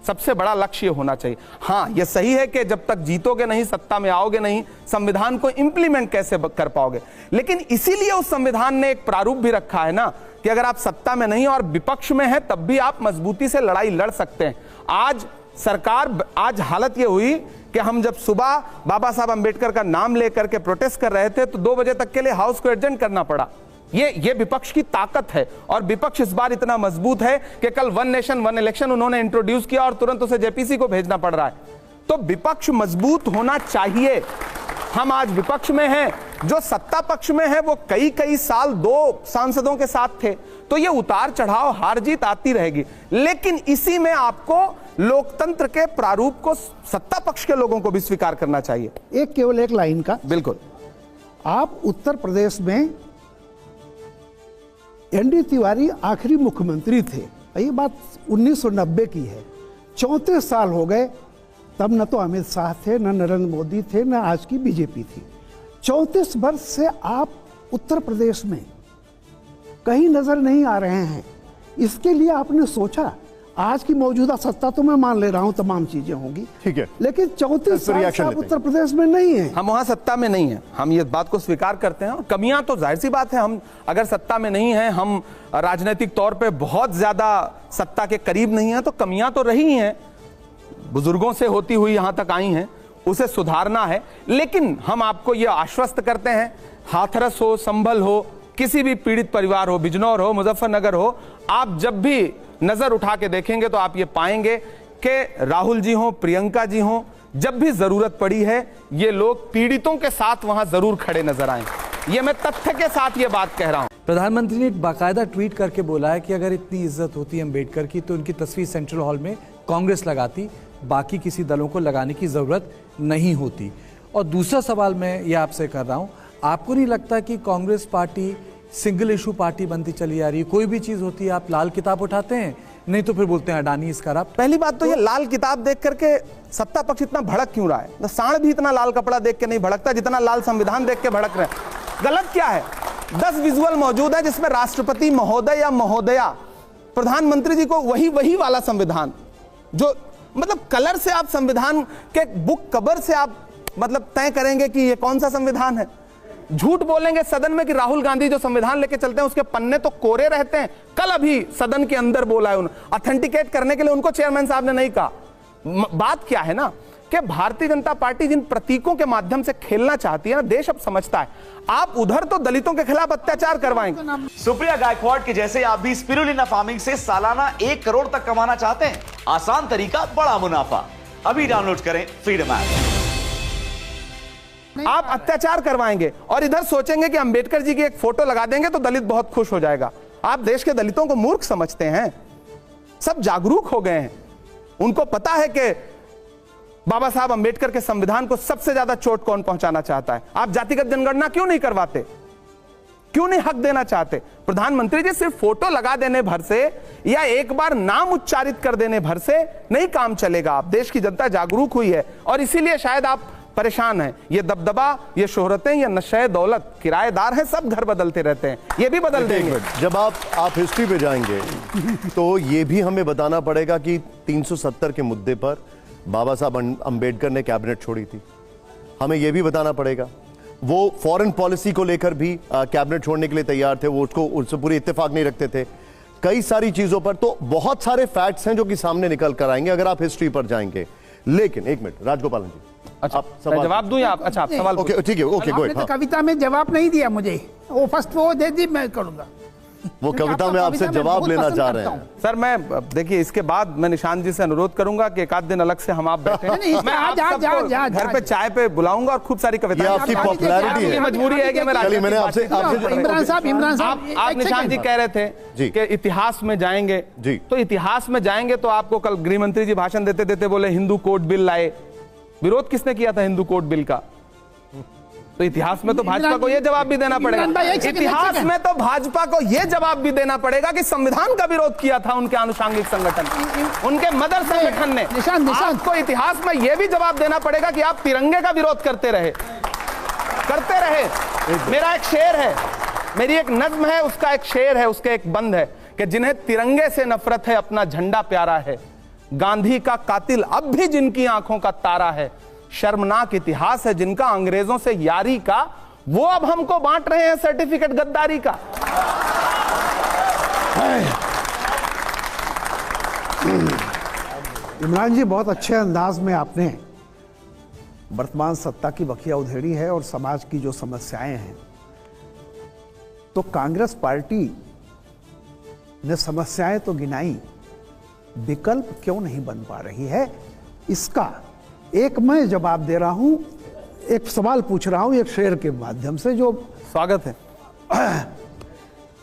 सबसे बड़ा लक्ष्य ये होना चाहिए। हाँ, ये सही है कि जब तक जीतोगे नहीं, सत्ता में आओगे नहीं, संविधान को इंप्लीमेंट कैसे कर पाओगे। लेकिन इसीलिए उस संविधान ने एक प्रारूप भी रखा है ना कि अगर आप सत्ता में नहीं और विपक्ष में है तब भी आप मजबूती से लड़ाई लड़ सकते हैं। आज हालत ये हुई कि हम जब सुबह बाबा साहब अंबेडकर का नाम लेकर के प्रोटेस्ट कर रहे थे तो 2 बजे तक के लिए हाउस को एडजर्न करना पड़ा। ये विपक्ष की ताकत है और विपक्ष इस बार इतना मजबूत है कि कल 1 नेशन 1 इलेक्शन उन्होंने इंट्रोड्यूस किया और तुरंत उसे जेपीसी को भेजना पड़ रहा है। तो विपक्ष मजबूत होना चाहिए। हम आज विपक्ष में हैं, जो सत्ता पक्ष में है वो कई साल 2 सांसदों के साथ थे, तो ये उतार चढ़ाव हार जीत आती रहेगी। लेकिन इसी में आपको लोकतंत्र के प्रारूप को सत्ता पक्ष के लोगों को भी स्वीकार करना चाहिए। केवल एक लाइन का, बिल्कुल, आप उत्तर प्रदेश में एनडी तिवारी आखिरी मुख्यमंत्री थे, ये बात 1990 की है। 34 साल हो गए, तब न तो अमित शाह थे, न नरेंद्र मोदी थे, न आज की बीजेपी थी। 34 वर्ष से आप उत्तर प्रदेश में कहीं नजर नहीं आ रहे हैं। इसके लिए आपने सोचा, आज की मौजूदा सत्ता तो मैं मान ले रहा हूं तमाम चीजें होंगी, ठीक है, लेकिन 34 साल से आप उत्तर प्रदेश में नहीं है। हम वहां सत्ता में नहीं है, हम ये बात को स्वीकार करते हैं। और कमियां तो जाहिर सी बात है, हम अगर सत्ता में नहीं है, हम राजनीतिक तौर पे बहुत ज्यादा सत्ता के करीब नहीं है, तो कमियां तो रही हैं, बुजुर्गों से होती हुई यहां तक आई हैं, उसे सुधारना है। लेकिन हम आपको यह आश्वस्त करते हैं, हाथरस हो, संभल हो, किसी भी पीड़ित परिवार हो, बिजनौर हो, मुजफ्फरनगर हो, आप जब भी नजर उठा के देखेंगे तो आप ये पाएंगे कि राहुल जी हो, प्रियंका जी हो, जब भी जरूरत पड़ी है ये लोग पीड़ितों के साथ वहां जरूर खड़े नजर आए। ये मैं तथ्य के साथ ये बात कह रहा हूं। प्रधानमंत्री ने एक बाकायदा ट्वीट करके बोला है कि अगर इतनी इज्जत होती है अम्बेडकर की तो उनकी तस्वीर सेंट्रल हॉल में कांग्रेस लगाती, बाकी किसी दलों को लगाने की जरूरत नहीं होती। और दूसरा सवाल मैं ये आपसे कर रहा हूं, आपको नहीं लगता कि Congress party single issue party बनती चली आ रही है? कोई भी चीज होती है आप लाल किताब उठाते हैं, नहीं तो फिर बोलते हैं अडानी इसका रब। पहली बात तो ये लाल किताब देख करके सत्ता पक्ष इतना भड़क क्यों रहा है? तो सांड भी इतना लाल कपड़ा देख के नहीं भड़कता जितना लाल संविधान देख के भड़क रहे हैं। गलत क्या है? 10 विजुअल मौजूद है जिसमें राष्ट्रपति महोदय या महोदया, प्रधानमंत्री जी को वही वाला संविधान, जो मतलब कलर से आप संविधान के बुक कवर से आप मतलब तय करेंगे कि ये कौन सा संविधान है। झूठ बोलेंगे सदन में कि राहुल गांधी जो संविधान लेके चलते हैं उसके पन्ने तो कोरे रहते हैं। कल अभी सदन के अंदर बोला है, ऑथेंटिकेट करने के लिए उनको चेयरमैन साहब ने नहीं कहा। बात क्या है ना कि भारतीय जनता पार्टी जिन प्रतीकों के माध्यम से खेलना चाहती है ना, देश अब समझता है। आप उधर तो दलितों के खिलाफ अत्याचार करवाएंगे। सुप्रिया गायकवाड़ के जैसे आप भी स्पिरुलिना फार्मिंग से सालाना 1 करोड़ तक कमाना चाहते हैं? आसान तरीका, बड़ा मुनाफा। अभी डाउनलोड करें फ्रीडम ऐप। आप अत्याचार करवाएंगे और इधर सोचेंगे कि अंबेडकर जी की एक फोटो लगा देंगे तो दलित बहुत खुश हो जाएगा। आप देश के दलितों को मूर्ख समझते हैं। सब जागरूक हो गए हैं, उनको पता है कि बाबा साहब अंबेडकर के संविधान को सबसे ज्यादा चोट कौन पहुंचाना चाहता है। आप जातिगत जनगणना क्यों नहीं करवाते? क्यों नहीं हक देना चाहते? प्रधानमंत्री जी सिर्फ फोटो लगा देने भर से या एक बार नाम उच्चारित कर देने भर से नहीं काम चलेगा। आप देश की जनता जागरूक हुई है और इसीलिए शायद आप परेशान हैं। ये दबदबा, ये शोहरतें, ये नशे दौलत, किराएदार हैं, सब घर बदलते रहते हैं, ये भी बदल देंगे। जब आप हिस्ट्री पे जाएंगे तो ये भी हमें बताना पड़ेगा कि 370 के मुद्दे पर बाबा साहब अंबेडकर ने कैबिनेट छोड़ी थी। हमें यह भी बताना पड़ेगा वो फॉरेन पॉलिसी को लेकर भी कैबिनेट छोड़ने के लिए तैयार थे, वो उससे पूरी इत्तेफाक नहीं रखते थे। कई सारी चीजों पर तो बहुत सारे फैक्ट्स हैं जो कि सामने निकल कर आएंगे अगर आप हिस्ट्री पर जाएंगे। लेकिन एक मिनट, राजगोपालन जी, अच्छा मैं जवाब दूं या आप? अच्छा आप सवाल, ओके ठीक है, ओके गो तो कविता में जवाब नहीं दिया मुझे, वो फर्स्ट वो दे दी, मैं करूंगा। वो कविता में आपसे जवाब लेना चाह रहे हैं सर। मैं देखिए इसके बाद मैं निशांत जी से अनुरोध करूंगा कि एक आध दिन अलग से हम आप बैठे, मैं आप सबको घर पे चाय पे बुलाऊंगा और खूब सारी कविताएं। आपकी पॉपुलैरिटी है, मजबूरी है कि मैंने आपसे इमरान साहब आप निशांत जी कह रहे थे कि इतिहास में जाएंगे जी, तो इतिहास में जाएंगे तो आपको कल गृह मंत्री जी भाषण देते देते बोले हिंदू कोड बिल लाए। विरोध किसने किया था हिंदू कोड बिल का? तो इतिहास में तो भाजपा को यह जवाब भी देना पड़ेगा, इतिहास में तो भाजपा को यह जवाब भी देना पड़ेगा कि संविधान का विरोध किया था उनके आनुषंगिक संगठन, उनके मदर संगठन ने। आपको इतिहास में यह भी जवाब देना पड़ेगा कि आप तिरंगे का विरोध करते रहे। मेरा एक शेर है, मेरी एक नज्म है, उसका एक शेर है, उसके एक बंद है कि जिन्हें तिरंगे से नफरत है अपना झंडा प्यारा है, गांधी का कातिल अब भी जिनकी आंखों का तारा है, शर्मनाक इतिहास है जिनका अंग्रेजों से यारी का, वो अब हमको बांट रहे हैं सर्टिफिकेट गद्दारी का। इमरान जी, बहुत अच्छे अंदाज में आपने वर्तमान सत्ता की बखिया उधेड़ी है और समाज की जो समस्याएं हैं, तो कांग्रेस पार्टी ने समस्याएं तो गिनाई, विकल्प क्यों नहीं बन पा रही है, इसका एक मैं जवाब दे रहा हूं, एक सवाल पूछ रहा हूं एक शेर के माध्यम से, जो स्वागत है।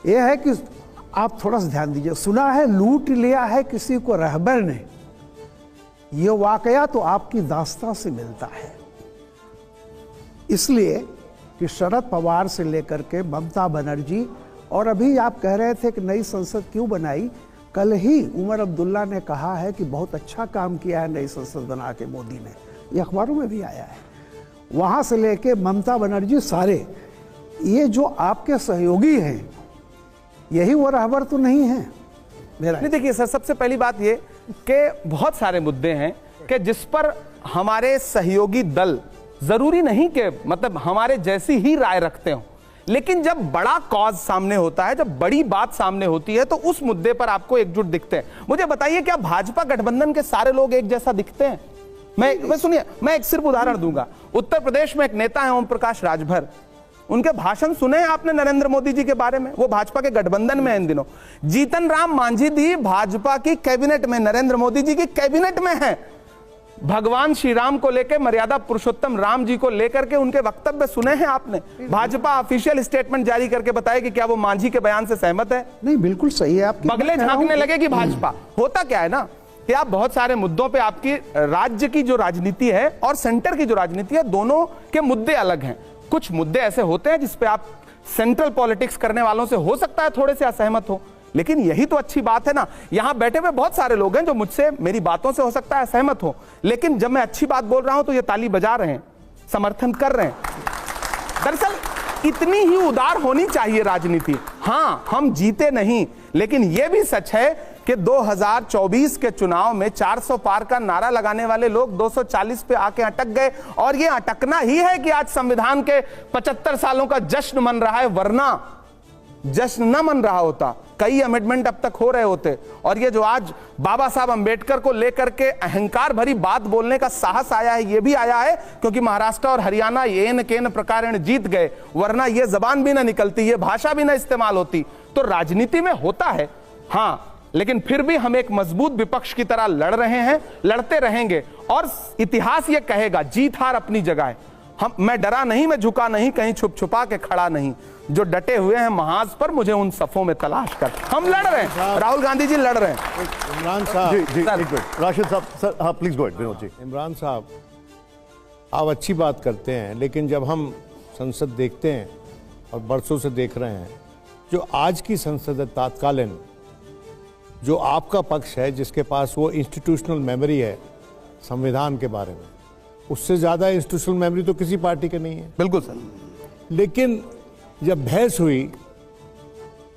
यह है कि आप थोड़ा सा ध्यान दीजिए। सुना है लूट लिया है किसी को रहबर ने, यह वाकया तो आपकी दास्तां से मिलता है। इसलिए कि शरद पवार से लेकर के ममता बनर्जी, और अभी आप कह रहे थे कि नई संसद क्यों बनाई, कल ही उमर अब्दुल्ला ने कहा है कि बहुत अच्छा काम किया है नई संसद बना के मोदी ने, ये अखबारों में भी आया है। वहां से लेके ममता बनर्जी सारे, ये जो आपके सहयोगी हैं, यही वो रहबर तो नहीं है मेरा। नहीं, देखिए सर, सबसे पहली बात ये कि बहुत सारे मुद्दे हैं कि जिस पर हमारे सहयोगी दल जरूरी नहीं कि मतलब हमारे जैसी ही राय रखते हो, लेकिन जब बड़ा कॉज सामने होता है, जब बड़ी बात सामने होती है, तो उस मुद्दे पर आपको एकजुट दिखते हैं। मुझे बताइए, क्या भाजपा गठबंधन के सारे लोग एक जैसा दिखते हैं? मैं सुनिए, मैं एक सिर्फ उदाहरण दूंगा। उत्तर प्रदेश में एक नेता है ओम प्रकाश राजभर, उनके भाषण सुने हैं आपने नरेंद्र मोदी जी के बारे में? वो भाजपा के गठबंधन में इन दिनों। जीतन राम मांझी दी भाजपा की कैबिनेट में, नरेंद्र मोदी जी की कैबिनेट में है। भगवान श्री राम को लेकर, मर्यादा पुरुषोत्तम राम जी को लेकर के उनके वक्तव्य सुने हैं आपने? भाजपा ऑफिशियल स्टेटमेंट जारी करके बताए कि क्या वो मांझी के बयान से सहमत है? नहीं, बिल्कुल सही है। आप बगले झांकने लगे कि भाजपा। होता क्या है ना कि आप बहुत सारे मुद्दों पे, आपकी राज्य की जो राजनीति है और सेंटर की जो राजनीति है, दोनों के मुद्दे अलग हैं। कुछ मुद्दे ऐसे होते हैं जिसपे आप सेंट्रल पॉलिटिक्स करने वालों से हो सकता है थोड़े से असहमत हो, लेकिन यही तो अच्छी बात है ना। यहां बैठे हुए बहुत सारे लोग हैं जो मुझसे, मेरी बातों से हो सकता है असहमत हो, लेकिन जब मैं अच्छी बात बोल रहा हूं तो ये ताली बजा रहे हैं, समर्थन कर रहे हैं। दरअसल इतनी ही उदार होनी चाहिए राजनीति। हां, हम जीते नहीं, लेकिन यह भी सच है कि 2024 के चुनाव में 400 पार का नारा लगाने वाले लोग 240 पे आके अटक गए, और ये अटकना ही है कि आज संविधान के 75 सालों का जश्न मन रहा है, वरना जश्न न मन रहा होता, कई अमेंडमेंट अब तक हो रहे होते। और ये जो आज बाबा साहब अंबेडकर को लेकर के अहंकार भरी बात बोलने का साहस आया है, ये भी आया है क्योंकि महाराष्ट्र और हरियाणा येन केन प्रकारेण जीत गए, वरना ये जबान भी ना निकलती, ये भाषा भी ना इस्तेमाल होती। तो राजनीति में होता है, हां, लेकिन फिर भी हम एक मजबूत विपक्ष की तरह लड़ रहे हैं, लड़ते रहेंगे, और इतिहास ये कहेगा जीत हार अपनी जगह है। मैं डरा नहीं, मैं झुका नहीं, कहीं छुप छुपा के खड़ा नहीं। जो डटे हुए हैं महाज पर, मुझे उन सफों में तलाश कर। हम लड़ रहे हैं, राहुल गांधी जी लड़ रहे हैं। इमरान साहब, जी, राशिद साहब, सर, हाँ please go ahead, Vinod ji. Imran साहब, आप अच्छी बात करते हैं, लेकिन जब हम संसद देखते हैं और बरसों से देख रहे हैं, जो आज की संसद है तात्कालीन, जो आपका पक्ष है जिसके पास वो इंस्टीट्यूशनल मेमोरी है संविधान के बारे में, उससे ज्यादा इंस्टीट्यूशनल मेमोरी तो किसी पार्टी के नहीं है। बिल्कुल सर। लेकिन जब बहस हुई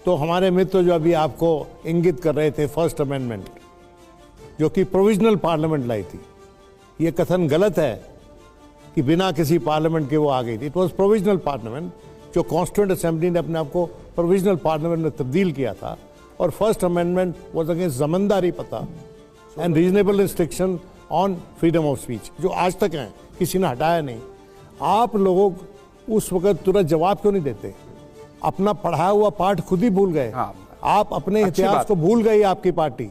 तो हमारे मित्र जो अभी आपको इंगित कर रहे थे, फर्स्ट अमेंडमेंट जो कि प्रोविजनल पार्लियामेंट लाई थी, ये कथन गलत है कि बिना किसी पार्लियामेंट के वो आ गई थी। इट वॉज प्रोविजनल पार्लियामेंट, जो कॉन्स्टिट्यूएंट असेंबली ने अपने आप को प्रोविजनल पार्लियामेंट में तब्दील किया था। और फर्स्ट अमेंडमेंट वॉज अगेंस्ट जमींदारी पता and reasonable restriction on freedom of speech, जो आज तक हैं, किसी ने हटाया नहीं। आप लोगों उस वक्त तुरंत जवाब क्यों नहीं देते? अपना पढ़ाया हुआ पाठ खुद ही भूल गए। हाँ, आप अपने इतिहास को भूल गई, आपकी पार्टी,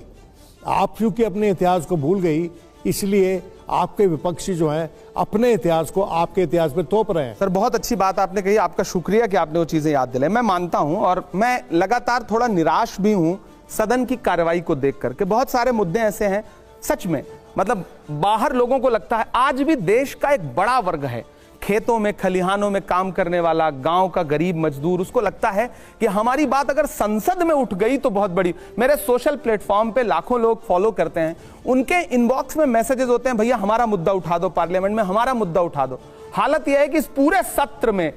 आप क्योंकि अपने इतिहास को भूल गई, इसलिए आपके विपक्षी जो हैं अपने इतिहास को आपके इतिहास में थोप रहे हैं। सर, बहुत अच्छी बात आपने कही, आपका शुक्रिया कि आपने वो चीजें याद दिलाई। मैं मानता हूं, और मैं लगातार थोड़ा निराश भी हूं सदन की कार्रवाई को देख करके। बहुत सारे मुद्दे ऐसे हैं, सच में, मतलब बाहर लोगों को लगता है आज भी देश का एक बड़ा वर्ग है, खेतों में खलिहानों में काम करने वाला, गांव का गरीब मजदूर, उसको लगता है कि हमारी बात अगर संसद में उठ गई तो बहुत बड़ी। मेरे सोशल प्लेटफॉर्म पे लाखों लोग फॉलो करते हैं, उनके इनबॉक्स में मैसेजेस होते हैं, भैया हमारा मुद्दा उठा दो पार्लियामेंट में, हमारा मुद्दा उठा दो। हालत यह है कि इस पूरे सत्र में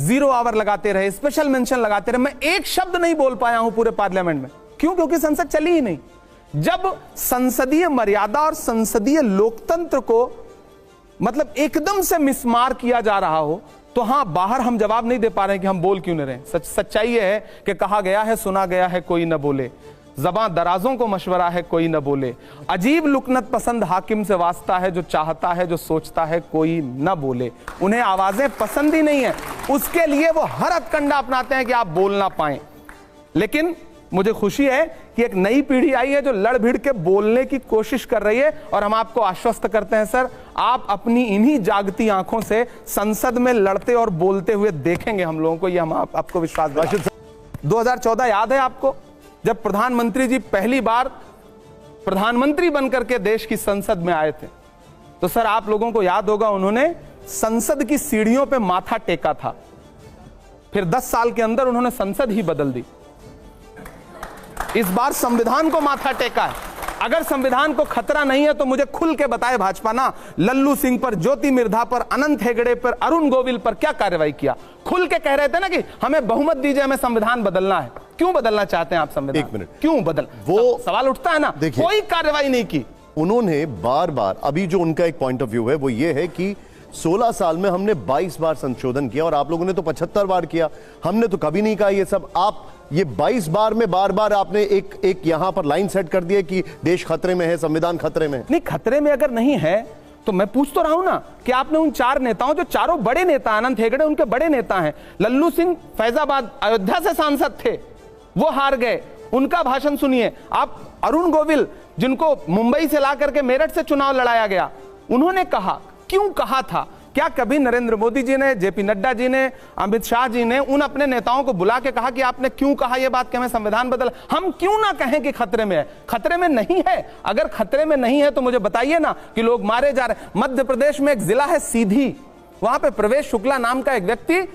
0 आवर लगाते रहे, स्पेशल मेंशन लगाते रहे, मैं एक शब्द नहीं बोल पाया हूं पूरे पार्लियामेंट में। क्यों? क्योंकि संसद चली ही नहीं। जब संसदीय मर्यादा और संसदीय लोकतंत्र को मतलब एकदम से मिसमार किया जा रहा हो, तो हां, बाहर हम जवाब नहीं दे पा रहे हैं कि हम बोल क्यों नहीं रहे। सच्चाई यह है कि कहा गया है, सुना गया है, कोई न बोले। ज़बां दराजों को मशवरा है, कोई न बोले। अजीब लुकनत पसंद हाकिम से वास्ता है, जो चाहता है, जो सोचता है, कोई न बोले। उन्हें आवाजें पसंद ही नहीं है, उसके लिए वो हर हथकंडा अपनाते हैं कि आप बोल ना पाएं। लेकिन मुझे खुशी है कि एक नई पीढ़ी आई है जो लड़ भिड़ के बोलने की कोशिश कर रही है, और हम आपको आश्वस्त करते हैं सर, आप अपनी इन्हीं जागती आंखों से संसद में लड़ते और बोलते हुए देखेंगे हम लोगों को। ये हम आपको विश्वास दिलाते हैं। 2014 याद है आपको, जब प्रधानमंत्री जी पहली बार प्रधानमंत्री बनकर के देश की संसद में आए थे, तो सर आप लोगों को याद होगा, उन्होंने संसद की सीढ़ियों पे माथा टेका था। फिर 10 साल के अंदर उन्होंने संसद ही बदल दी। इस बार संविधान को माथा टेका है। अगर संविधान को खतरा नहीं है तो मुझे खुल के बताए भाजपा ना, लल्लू सिंह पर, ज्योति मिर्धा पर, अनंत हेगड़े पर, अरुण गोविल पर क्या कार्रवाई किया? खुल के कह रहे थे ना कि हमें बहुमत दीजिए, हमें संविधान बदलना है। क्यों बदलना चाहते हैं आप संविधान? एक मिनट, क्यों बदल, वो सवाल उठता है ना। कोई कार्रवाई नहीं की उन्होंने। बार बार अभी जो उनका एक पॉइंट ऑफ व्यू है वो ये है कि 16 साल में हमने 22 बार संशोधन किया और आप लोगों ने तो 75 बार किया, हमने तो कभी नहीं कहा ये सब। आप ये 22 बार में बार बार आपने एक यहां पर लाइन सेट कर दी है कि देश खतरे में है, संविधान खतरे में। नहीं, खतरे में अगर नहीं है तो मैं पूछ तो रहा हूं ना कि आपने उन 4 नेताओं, जो चारों बड़े नेता, अनंत हेगड़े उनके बड़े नेता हैं, लल्लू सिंह फैजाबाद अयोध्या से सांसद थे, वो हार गए, उनका भाषण सुनिए आप। अरुण गोविल, जिनको मुंबई से ला करके मेरठ से चुनाव लड़ाया गया, उन्होंने कहा, क्यों कहा था? क्या कभी नरेंद्र मोदी जी ने, जेपी नड्डा जी ने, अमित शाह जी ने उन अपने नेताओं को बुला के कहा कि आपने क्यों कहा यह बात कि हमें संविधान बदल? हम क्यों ना कहें कि खतरे में है? खतरे में नहीं है। अगर खतरे में नहीं है तो मुझे बताइए ना कि लोग मारे जा रहे हैं। मध्य प्रदेश में एक जिला है सीधी, वहां पे प्रवेश शुक्ला नाम का एक व्यक्ति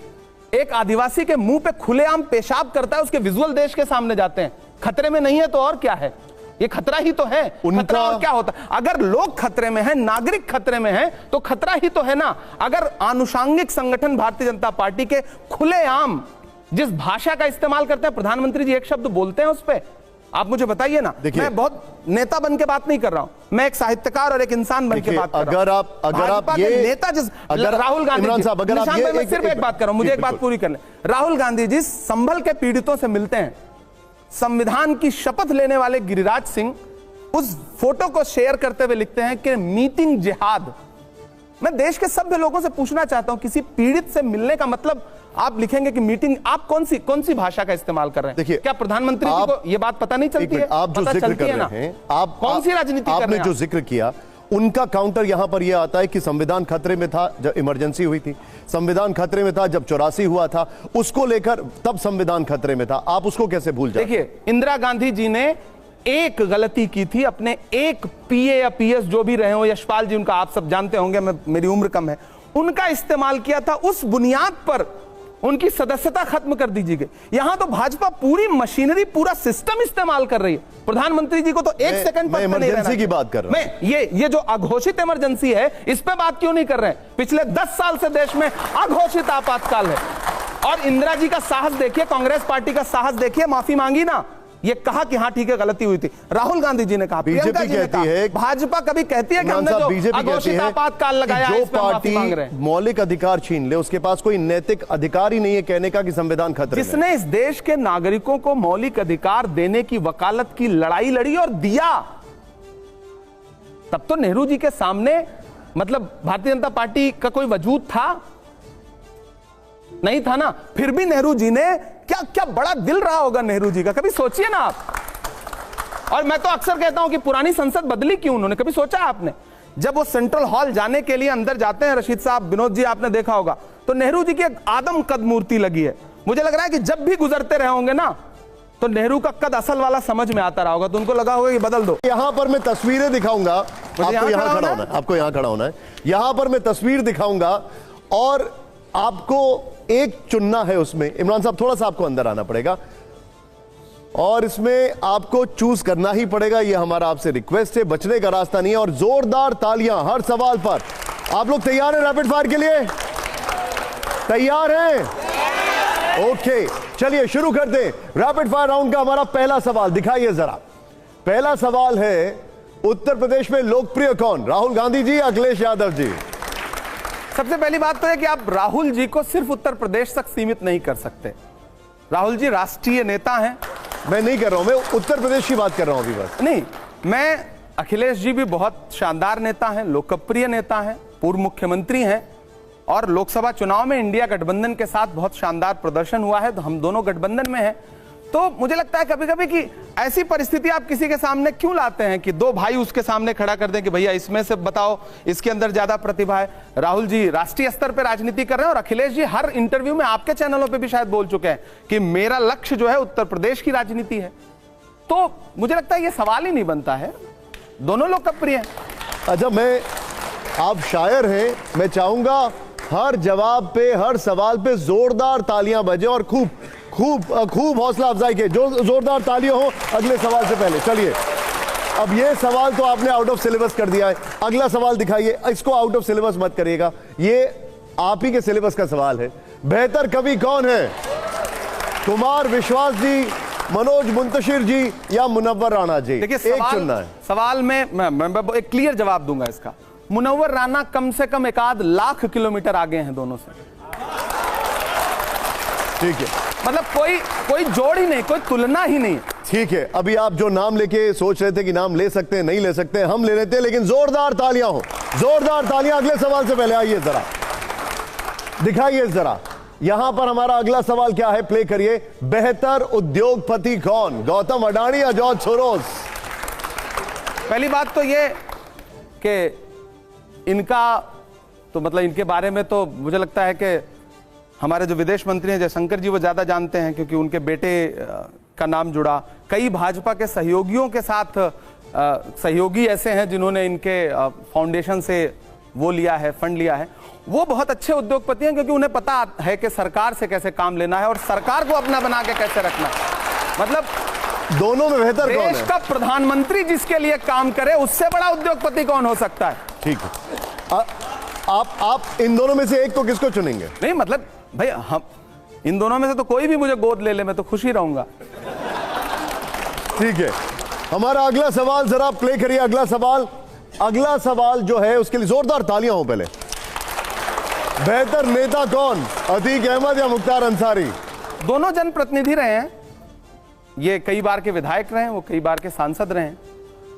एक आदिवासी के मुंह पे खुलेआम पेशाब करता है, उसके विजुअल देश के सामने जाते हैं। खतरे में नहीं है तो और क्या है? ये खतरा ही तो है। खतरा और क्या होता है? अगर लोग खतरे में हैं, नागरिक खतरे में हैं, तो खतरा ही तो है ना। अगर आनुषंगिक संगठन भारतीय जनता पार्टी के खुलेआम जिस भाषा का इस्तेमाल करते हैं, प्रधानमंत्री जी एक शब्द बोलते हैं उस पे, आप मुझे बताइए ना। मैं बहुत नेता बन के बात नहीं कर रहा हूं, मैं एक साहित्यकार और एक इंसान बन के बात कर रहा हूं। अगर आप ये नेता, जिस राहुल गांधी जी, सिर्फ एक बात कर रहा हूं, मुझे एक बात पूरी कर ले। राहुल गांधी जी संभल के पीड़ितों से मिलते हैं, संविधान की शपथ लेने वाले गिरिराज सिंह उस फोटो को शेयर करते हुए लिखते हैं कि मीटिंग जिहाद। मैं देश के सभ्य लोगों से पूछना चाहता हूं, किसी पीड़ित से मिलने का मतलब आप लिखेंगे कि मीटिंग? आप कौन सी भाषा का इस्तेमाल कर रहे हैं? देखिए, क्या प्रधानमंत्री जी को यह बात पता नहीं चलती है? आप जो जिक्र कर रहे हैं, आप कौन सी राजनीति कर रहे हैं? आपने जो जिक्र किया, उनका काउंटर यहां पर यह आता है कि संविधान खतरे में था जब इमरजेंसी हुई थी, संविधान खतरे में था जब 84 हुआ था, उसको लेकर तब संविधान खतरे में था। आप उसको कैसे भूल जाते? देखिए, इंदिरा गांधी जी ने एक गलती की थी, अपने एक पीए या पीएस जो भी रहे हो, यशपाल जी उनका आप सब जानते होंगे, मेरी उम्र कम है, उनका इस्तेमाल किया था, उस बुनियाद पर उनकी सदस्यता खत्म कर दीजिए गई। यहां तो भाजपा पूरी मशीनरी, पूरा सिस्टम इस्तेमाल कर रही है। प्रधानमंत्री जी को तो एक सेकंड पर इमरजेंसी की बात कर रहा हूं। मैं ये जो अघोषित इमरजेंसी है, इस पे बात क्यों नहीं कर रहे हैं? पिछले 10 साल से देश में अघोषित आपातकाल है। और इंदिरा जी का साहस देखिए, कांग्रेस पार्टी का साहस देखिए, माफी मांगी ना, ये कहा कि हाँ ठीक है गलती हुई थी। राहुल गांधी जी ने कहा, बीजेपी कहती है, भाजपा कभी कहती है कि हमने जो अघोषित आपातकाल लगाया, जो पार्टी मौलिक अधिकार छीन ले, उसके पास कोई नैतिक अधिकार ही नहीं है कहने का कि संविधान खतरे में। जिसने इस देश के नागरिकों को मौलिक अधिकार देने की वकालत की लड़ाई लड़ी और दिया, तब तो नेहरू जी के सामने मतलब भारतीय जनता पार्टी का कोई वजूद था नहीं था ना। फिर भी नेहरू जी ने क्या बड़ा दिल रहा होगा नेहरू जी का, कभी सोचिए ना आप। और मैं तो अक्सर कहता हूं कि पुरानी संसद बदली क्यों उन्होंने, कभी सोचा आपने? जब वो सेंट्रल हॉल जाने के लिए अंदर जाते हैं, रशीद साहब, विनोद जी, आपने देखा होगा, तो नेहरू जी की एक आदम कद मूर्ति लगी है। मुझे लग रहा है कि जब भी गुजरते रहे होंगे ना, तो नेहरू का कद असल वाला समझ में आता रहा होगा, तो उनको लगा होगा कि बदल दो। यहां पर मैं तस्वीरें दिखाऊंगा, आपको यहां खड़ा होना है, आपको यहां खड़ा होना है। यहां पर मैं तस्वीर दिखाऊंगा और आपको एक चुनना है उसमें। इमरान साहब थोड़ा सा आपको अंदर आना पड़ेगा और इसमें आपको चूज करना ही पड़ेगा। यह हमारा आपसे रिक्वेस्ट है, बचने का रास्ता नहीं है। और जोरदार तालियां हर सवाल पर। आप लोग तैयार हैं रैपिड फायर के लिए? तैयार हैं? ओके, चलिए शुरू करते हैं रैपिड फायर राउंड का। हमारा पहला सवाल दिखाइए जरा। पहला सवाल है, उत्तर प्रदेश में लोकप्रिय कौन, राहुल गांधी जी, अखिलेश यादव जी? सबसे पहली बात तो है कि आप राहुल जी को सिर्फ उत्तर प्रदेश तक सीमित नहीं कर सकते। राहुल जी राष्ट्रीय नेता हैं। मैं नहीं कर रहा हूं, मैं उत्तर प्रदेश की बात कर रहा हूं अभी बस। नहीं, मैं अखिलेश जी भी बहुत शानदार नेता हैं, लोकप्रिय नेता हैं, पूर्व मुख्यमंत्री हैं और लोकसभा चुनाव में इंडिया गठबंधन के साथ बहुत शानदार प्रदर्शन हुआ है, तो हम दोनों गठबंधन में हैं। तो मुझे लगता है कभी कभी कि ऐसी परिस्थिति आप किसी के सामने क्यों लाते हैं कि दो भाई उसके सामने खड़ा कर दें कि भैया इसमें से बताओ इसके अंदर ज्यादा प्रतिभा है। राहुल जी राष्ट्रीय स्तर पर राजनीति कर रहे हैं और अखिलेश जी हर इंटरव्यू में आपके चैनलों पे भी शायद बोल चुके हैं कि मेरा लक्ष्य जो है उत्तर प्रदेश की राजनीति है। तो मुझे लगता है ये सवाल ही नहीं बनता है, दोनों लोकप्रिय हैं। अच्छा, आप शायर हैं, मैं चाहूंगा हर जवाब पे, हर सवाल पे जोरदार तालियां बजे और खूब खूब खूब हौसला अफजाई के जो जोरदार तालियां हो अगले सवाल से पहले। चलिए, अब ये सवाल तो आपने आउट ऑफ सिलेबस कर दिया है, अगला सवाल दिखाइए। इसको आउट ऑफ सिलेबस मत करिएगा, ये आप ही के सिलेबस का सवाल है। बेहतर कवि कौन है, कुमार विश्वास जी, मनोज मुंतशिर जी या मुनव्वर राणा जी? देखिए, एक चुनना है। सवाल में मैं एक क्लियर जवाब दूंगा इसका। मुनव्वर राणा कम से कम 1 लाख किलोमीटर आगे हैं दोनों से। ठीक है, मतलब कोई जोड़ ही नहीं, कोई तुलना ही नहीं। ठीक है, अभी आप जो नाम लेके सोच रहे थे कि नाम ले सकते हैं, नहीं ले सकते, हम ले लेते हैं, लेकिन जोरदार तालियां हो, जोरदार तालियां अगले सवाल से पहले। आइए जरा दिखाइए जरा, यहां पर हमारा अगला सवाल क्या है, प्ले करिए। बेहतर उद्योगपति कौन, गौतम अडानी या जॉर्ज सोरोस? पहली बात तो ये कि इनका तो मतलब इनके बारे में तो मुझे लगता है कि हमारे जो विदेश मंत्री हैं जयशंकर जी वो ज्यादा जानते हैं, क्योंकि उनके बेटे का नाम जुड़ा। कई भाजपा के सहयोगियों के साथ सहयोगी ऐसे हैं जिन्होंने इनके फाउंडेशन से वो लिया है, फंड लिया है। वो बहुत अच्छे उद्योगपति हैं क्योंकि उन्हें पता है कि सरकार से कैसे काम लेना है और सरकार को अपना बना के कैसे रखना है। मतलब दोनों में बेहतर कौन है? देश का प्रधानमंत्री जिसके लिए काम करे उससे बड़ा उद्योगपति कौन हो सकता है? ठीक है, आप इन दोनों में से एक को किसको चुनेंगे? नहीं मतलब भाई, हम इन दोनों में से तो कोई भी मुझे गोद ले ले, मैं तो खुश ही रहूंगा। ठीक है, हमारा अगला सवाल जरा प्ले करिए। अगला सवाल जो है उसके लिए जोरदार तालियां हो पहले। बेहतर नेता कौन, अतीक अहमद या मुख्तार अंसारी? दोनों जनप्रतिनिधि रहे हैं, ये कई बार के विधायक रहे हैं, वो कई बार के सांसद रहे हैं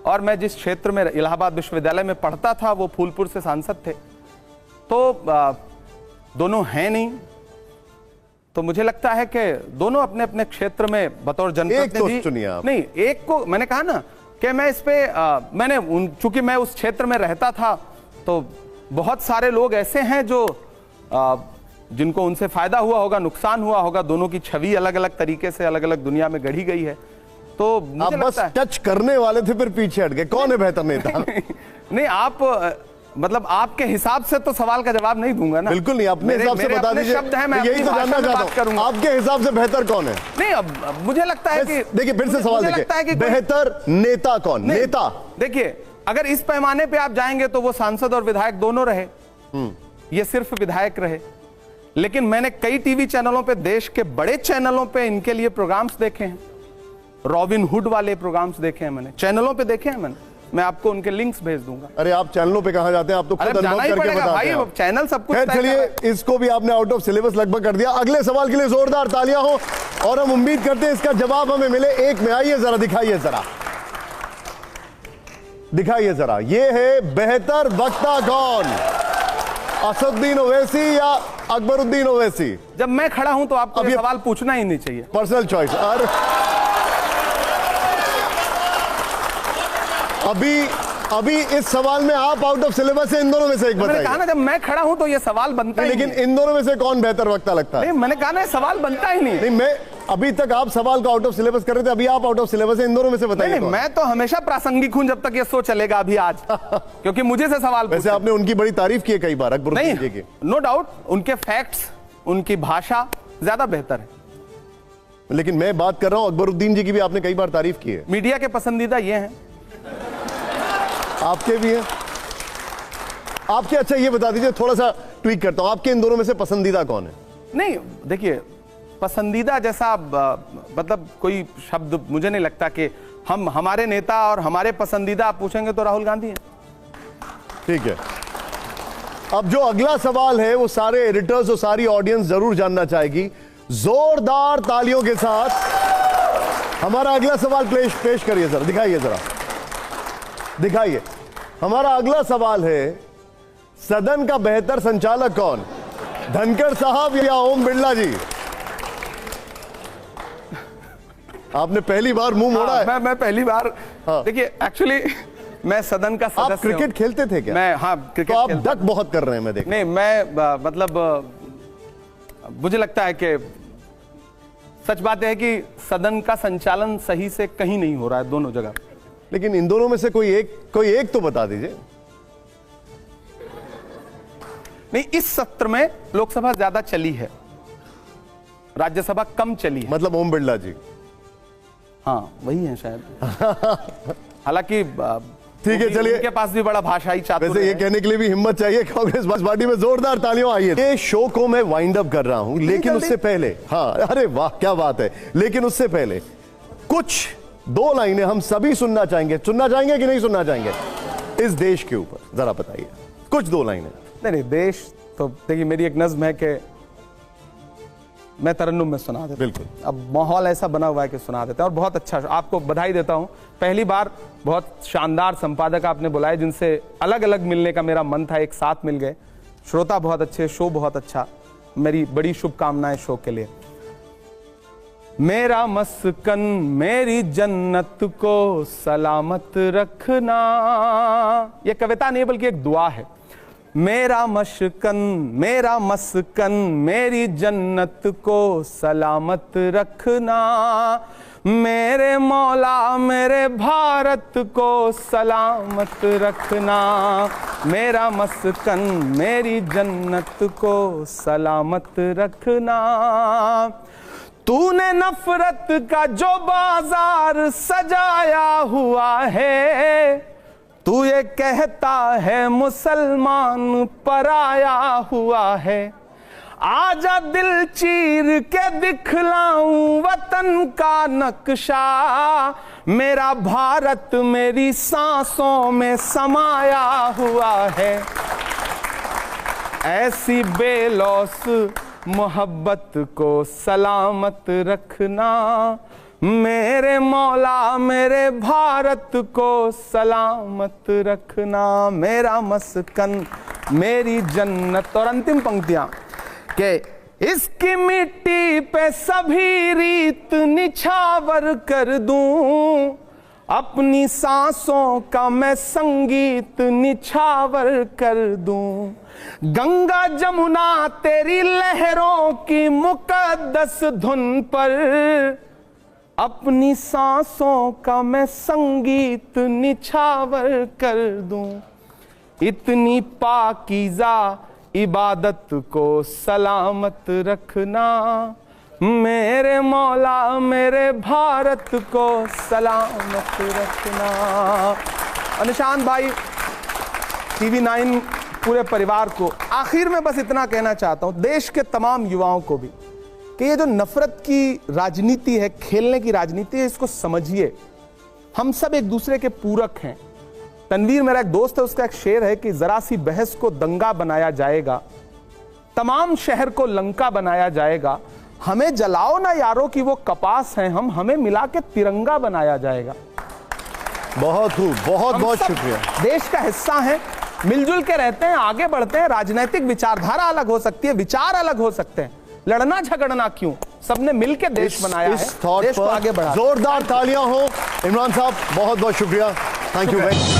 और मैं जिस क्षेत्र में इलाहाबाद विश्वविद्यालय में पढ़ता था वो फूलपुर से सांसद थे। तो दोनों हैं नहीं, तो मुझे लगता है कि दोनों अपने अपने क्षेत्र में बतौर जनप्रतिनिधि नहीं, एक को मैंने कहा ना कि मैं इस पे मैंने चूंकि मैं उस क्षेत्र में रहता था तो बहुत सारे लोग ऐसे हैं जो जिनको उनसे फायदा हुआ होगा, नुकसान हुआ होगा। दोनों की छवि अलग अलग तरीके से अलग अलग दुनिया में गढ़ी गई है। तो मुझे आप बस टच करने वाले थे फिर पीछे हट गए। कौन है बेहतर नेता? नहीं, आप मतलब आपके हिसाब से तो सवाल का जवाब नहीं दूंगा ना। बिल्कुल नहीं, अपने हिसाब से बता दीजिए। शब्द है, मैं यही तो जानना चाहता हूं, आपके हिसाब से बेहतर कौन है? नहीं, अब मुझे लगता है कि देखिए फिर से सवाल देखिए, बेहतर नेता कौन? नेता देखिए, अगर इस पैमाने पे आप जाएंगे तो वो सांसद और विधायक दोनों रहे, ये सिर्फ विधायक रहे। लेकिन मैंने कई टीवी चैनलों पे, देश के बड़े चैनलों पे इनके लिए प्रोग्राम्स देखे हैं, रॉबिन हुड वाले प्रोग्राम्स देखे हैं मैंने, चैनलों पे देखे हैं मैंने। मैं आपको उनके लिंक्स भेज दूंगा। अरे आप चैनलों पे कहां जाते हैं, आप तो खुद अनुभव करके बताते हैं। चैनल सब कुछ। चलिए, इसको भी आपने आउट ऑफ सिलेबस लगभग कर दिया। अगले सवाल के लिए जोरदार तालियां हो और हम उम्मीद करते हैं इसका जवाब हमें मिले एक में। आइए जरा दिखाइए, दिखाइए जरा, ये है बेहतर वक्ता कौन, असदुद्दीन ओवैसी या अकबरुद्दीन ओवैसी? जब मैं खड़ा हूं तो आपको ये सवाल पूछना ही नहीं चाहिए, पर्सनल चॉइस। और अभी इस सवाल में आप आउट ऑफ सिलेबस है, इन दोनों में से एक बताइए। मैंने कहा ना, जब मैं खड़ा हूं तो ये सवाल बनता ही लेकिन इन दोनों में से कौन बेहतर वक्ता लगता है? नहीं, मैंने कहा ना, सवाल बनता ही नहीं। मैं अभी तक आप सवाल को आउट ऑफ सिलेबस कर रहे थे, अभी आप आउट ऑफ सिलेबस है, इन दोनों में से बताइए। नहीं, मैं तो हमेशा प्रासंगिक हूं जब तक ये शो चलेगा, अभी आज क्योंकि मुझे से सवाल। वैसे आपने उनकी बड़ी तारीफ की है कई बार, अकबरुद्दीन जी की। नो डाउट, उनके फैक्ट्स, उनकी भाषा ज्यादा बेहतर है। लेकिन मैं बात कर रहा हूं, अकबरुद्दीन जी की भी आपने कई बार तारीफ की है। मीडिया के पसंदीदा ये हैं, आपके भी हैं आपके। अच्छा ये बता दीजिए, थोड़ा सा ट्वीक करता हूं, आपके इन दोनों में से पसंदीदा कौन है? नहीं देखिए, पसंदीदा जैसा मतलब कोई शब्द मुझे नहीं लगता कि हम हमारे नेता और हमारे पसंदीदा आप पूछेंगे तो राहुल गांधी हैं। ठीक है, अब जो अगला सवाल है वो सारे एडिटर्स और सारी ऑडियंस जरूर जानना चाहेगी। जोरदार तालियों के साथ हमारा अगला सवाल पेश करिए सर, दिखाइए जरा, दिखाइए। हमारा अगला सवाल है, सदन का बेहतर संचालक कौन, धनखड़ साहब या ओम बिरला जी? आपने पहली बार मुंह मोड़ा है। मैं पहली बार, देखिए एक्चुअली मैं सदन का सदस्य आप क्रिकेट खेलते थे क्या? मैं, हाँ क्रिकेट तो आप डक बहुत कर रहे हैं, मैं देख। नहीं, मैं मतलब मुझे लगता है कि सच बात है कि सदन का संचालन सही से कहीं नहीं हो रहा है, दोनों जगह। लेकिन इन दोनों में से कोई एक तो बता दीजिए। नहीं, इस सत्र में लोकसभा ज्यादा चली है, राज्यसभा कम चली है। मतलब ओम बिरला जी? हाँ वही है शायद। हालांकि ठीक है, चलिए। उनके पास भी बड़ा भाषाई चातुर्य वैसे ये कहने के लिए भी हिम्मत चाहिए कांग्रेस पार्टी में। जोरदार तालियों आइए। ये शो को मैं वाइंड अप कर रहा हूं, लेकिन उससे पहले, हाँ अरे वाह क्या बात है, लेकिन उससे पहले कुछ 2 लाइनें हम सभी सुनना चाहेंगे कि नहीं सुनना चाहेंगे इस देश के ऊपर, जरा बताइए कुछ 2 लाइनें। नहीं, देश तो देखिए, मेरी एक नज्म है कि मैं तरन्नुम में सुना देता। बिल्कुल, अब माहौल ऐसा बना हुआ है कि सुना देते हैं, और बहुत अच्छा, आपको बधाई देता हूं। पहली बार बहुत शानदार संपादक आपने बुलाए जिनसे अलग अलग मिलने का मेरा मन था, एक साथ मिल गए। श्रोता बहुत अच्छे, शो बहुत अच्छा, मेरी बड़ी शुभकामनाएं शो के लिए। मेरा मस्कन मेरी जन्नत को सलामत रखना, यह कविता नहीं बल्कि एक दुआ है। मेरा मस्कन मेरी जन्नत को सलामत रखना, मेरे मौला मेरे भारत को सलामत रखना, मेरा मस्कन मेरी जन्नत को सलामत रखना। तूने नफरत का जो बाजार सजाया हुआ है, तू ये कहता है मुसलमान पराया हुआ है। आजा दिल चीर के दिखलाऊं वतन का नक्शा, मेरा भारत मेरी सांसों में समाया हुआ है। ऐसी बेलौस मोहब्बत को सलामत रखना, मेरे मौला मेरे भारत को सलामत रखना, मेरा मस्कन मेरी जन्नत। और अंतिम पंक्तियां कि इसकी मिट्टी पे सभी रीत निछावर कर दूं, अपनी सांसों का मैं संगीत निछावर कर दूं। गंगा जमुना तेरी लहरों की मुकद्दस धुन पर, अपनी सांसों का मैं संगीत निछावर कर दूं। इतनी पाकीज़ा इबादत को सलामत रखना, मेरे मौला मेरे भारत को सलामत रखना। और निशांत भाई, TV9 पूरे परिवार को आखिर में बस इतना कहना चाहता हूं, देश के तमाम युवाओं को भी, कि ये जो नफरत की राजनीति है, खेलने की राजनीति है, इसको समझिए। हम सब एक दूसरे के पूरक हैं। तनवीर मेरा एक दोस्त है, उसका एक शेर है कि जरा सी बहस को दंगा बनाया जाएगा, तमाम शहर को लंका बनाया जाएगा। हमें जलाओ ना यारों की वो कपास हैं हम, हमें मिला के तिरंगा बनाया जाएगा। बहुत खूब, बहुत बहुत शुक्रिया। देश का हिस्सा है, मिलजुल के रहते हैं, आगे बढ़ते हैं। राजनीतिक विचारधारा अलग हो सकती है, विचार अलग हो सकते हैं, लड़ना झगड़ना क्यों, सबने मिलकर देश बनाया है, देश को आगे बढ़ा। जोरदार तालियां हो। इमरान साहब बहुत बहुत शुक्रिया, थैंक यू वेरी मच।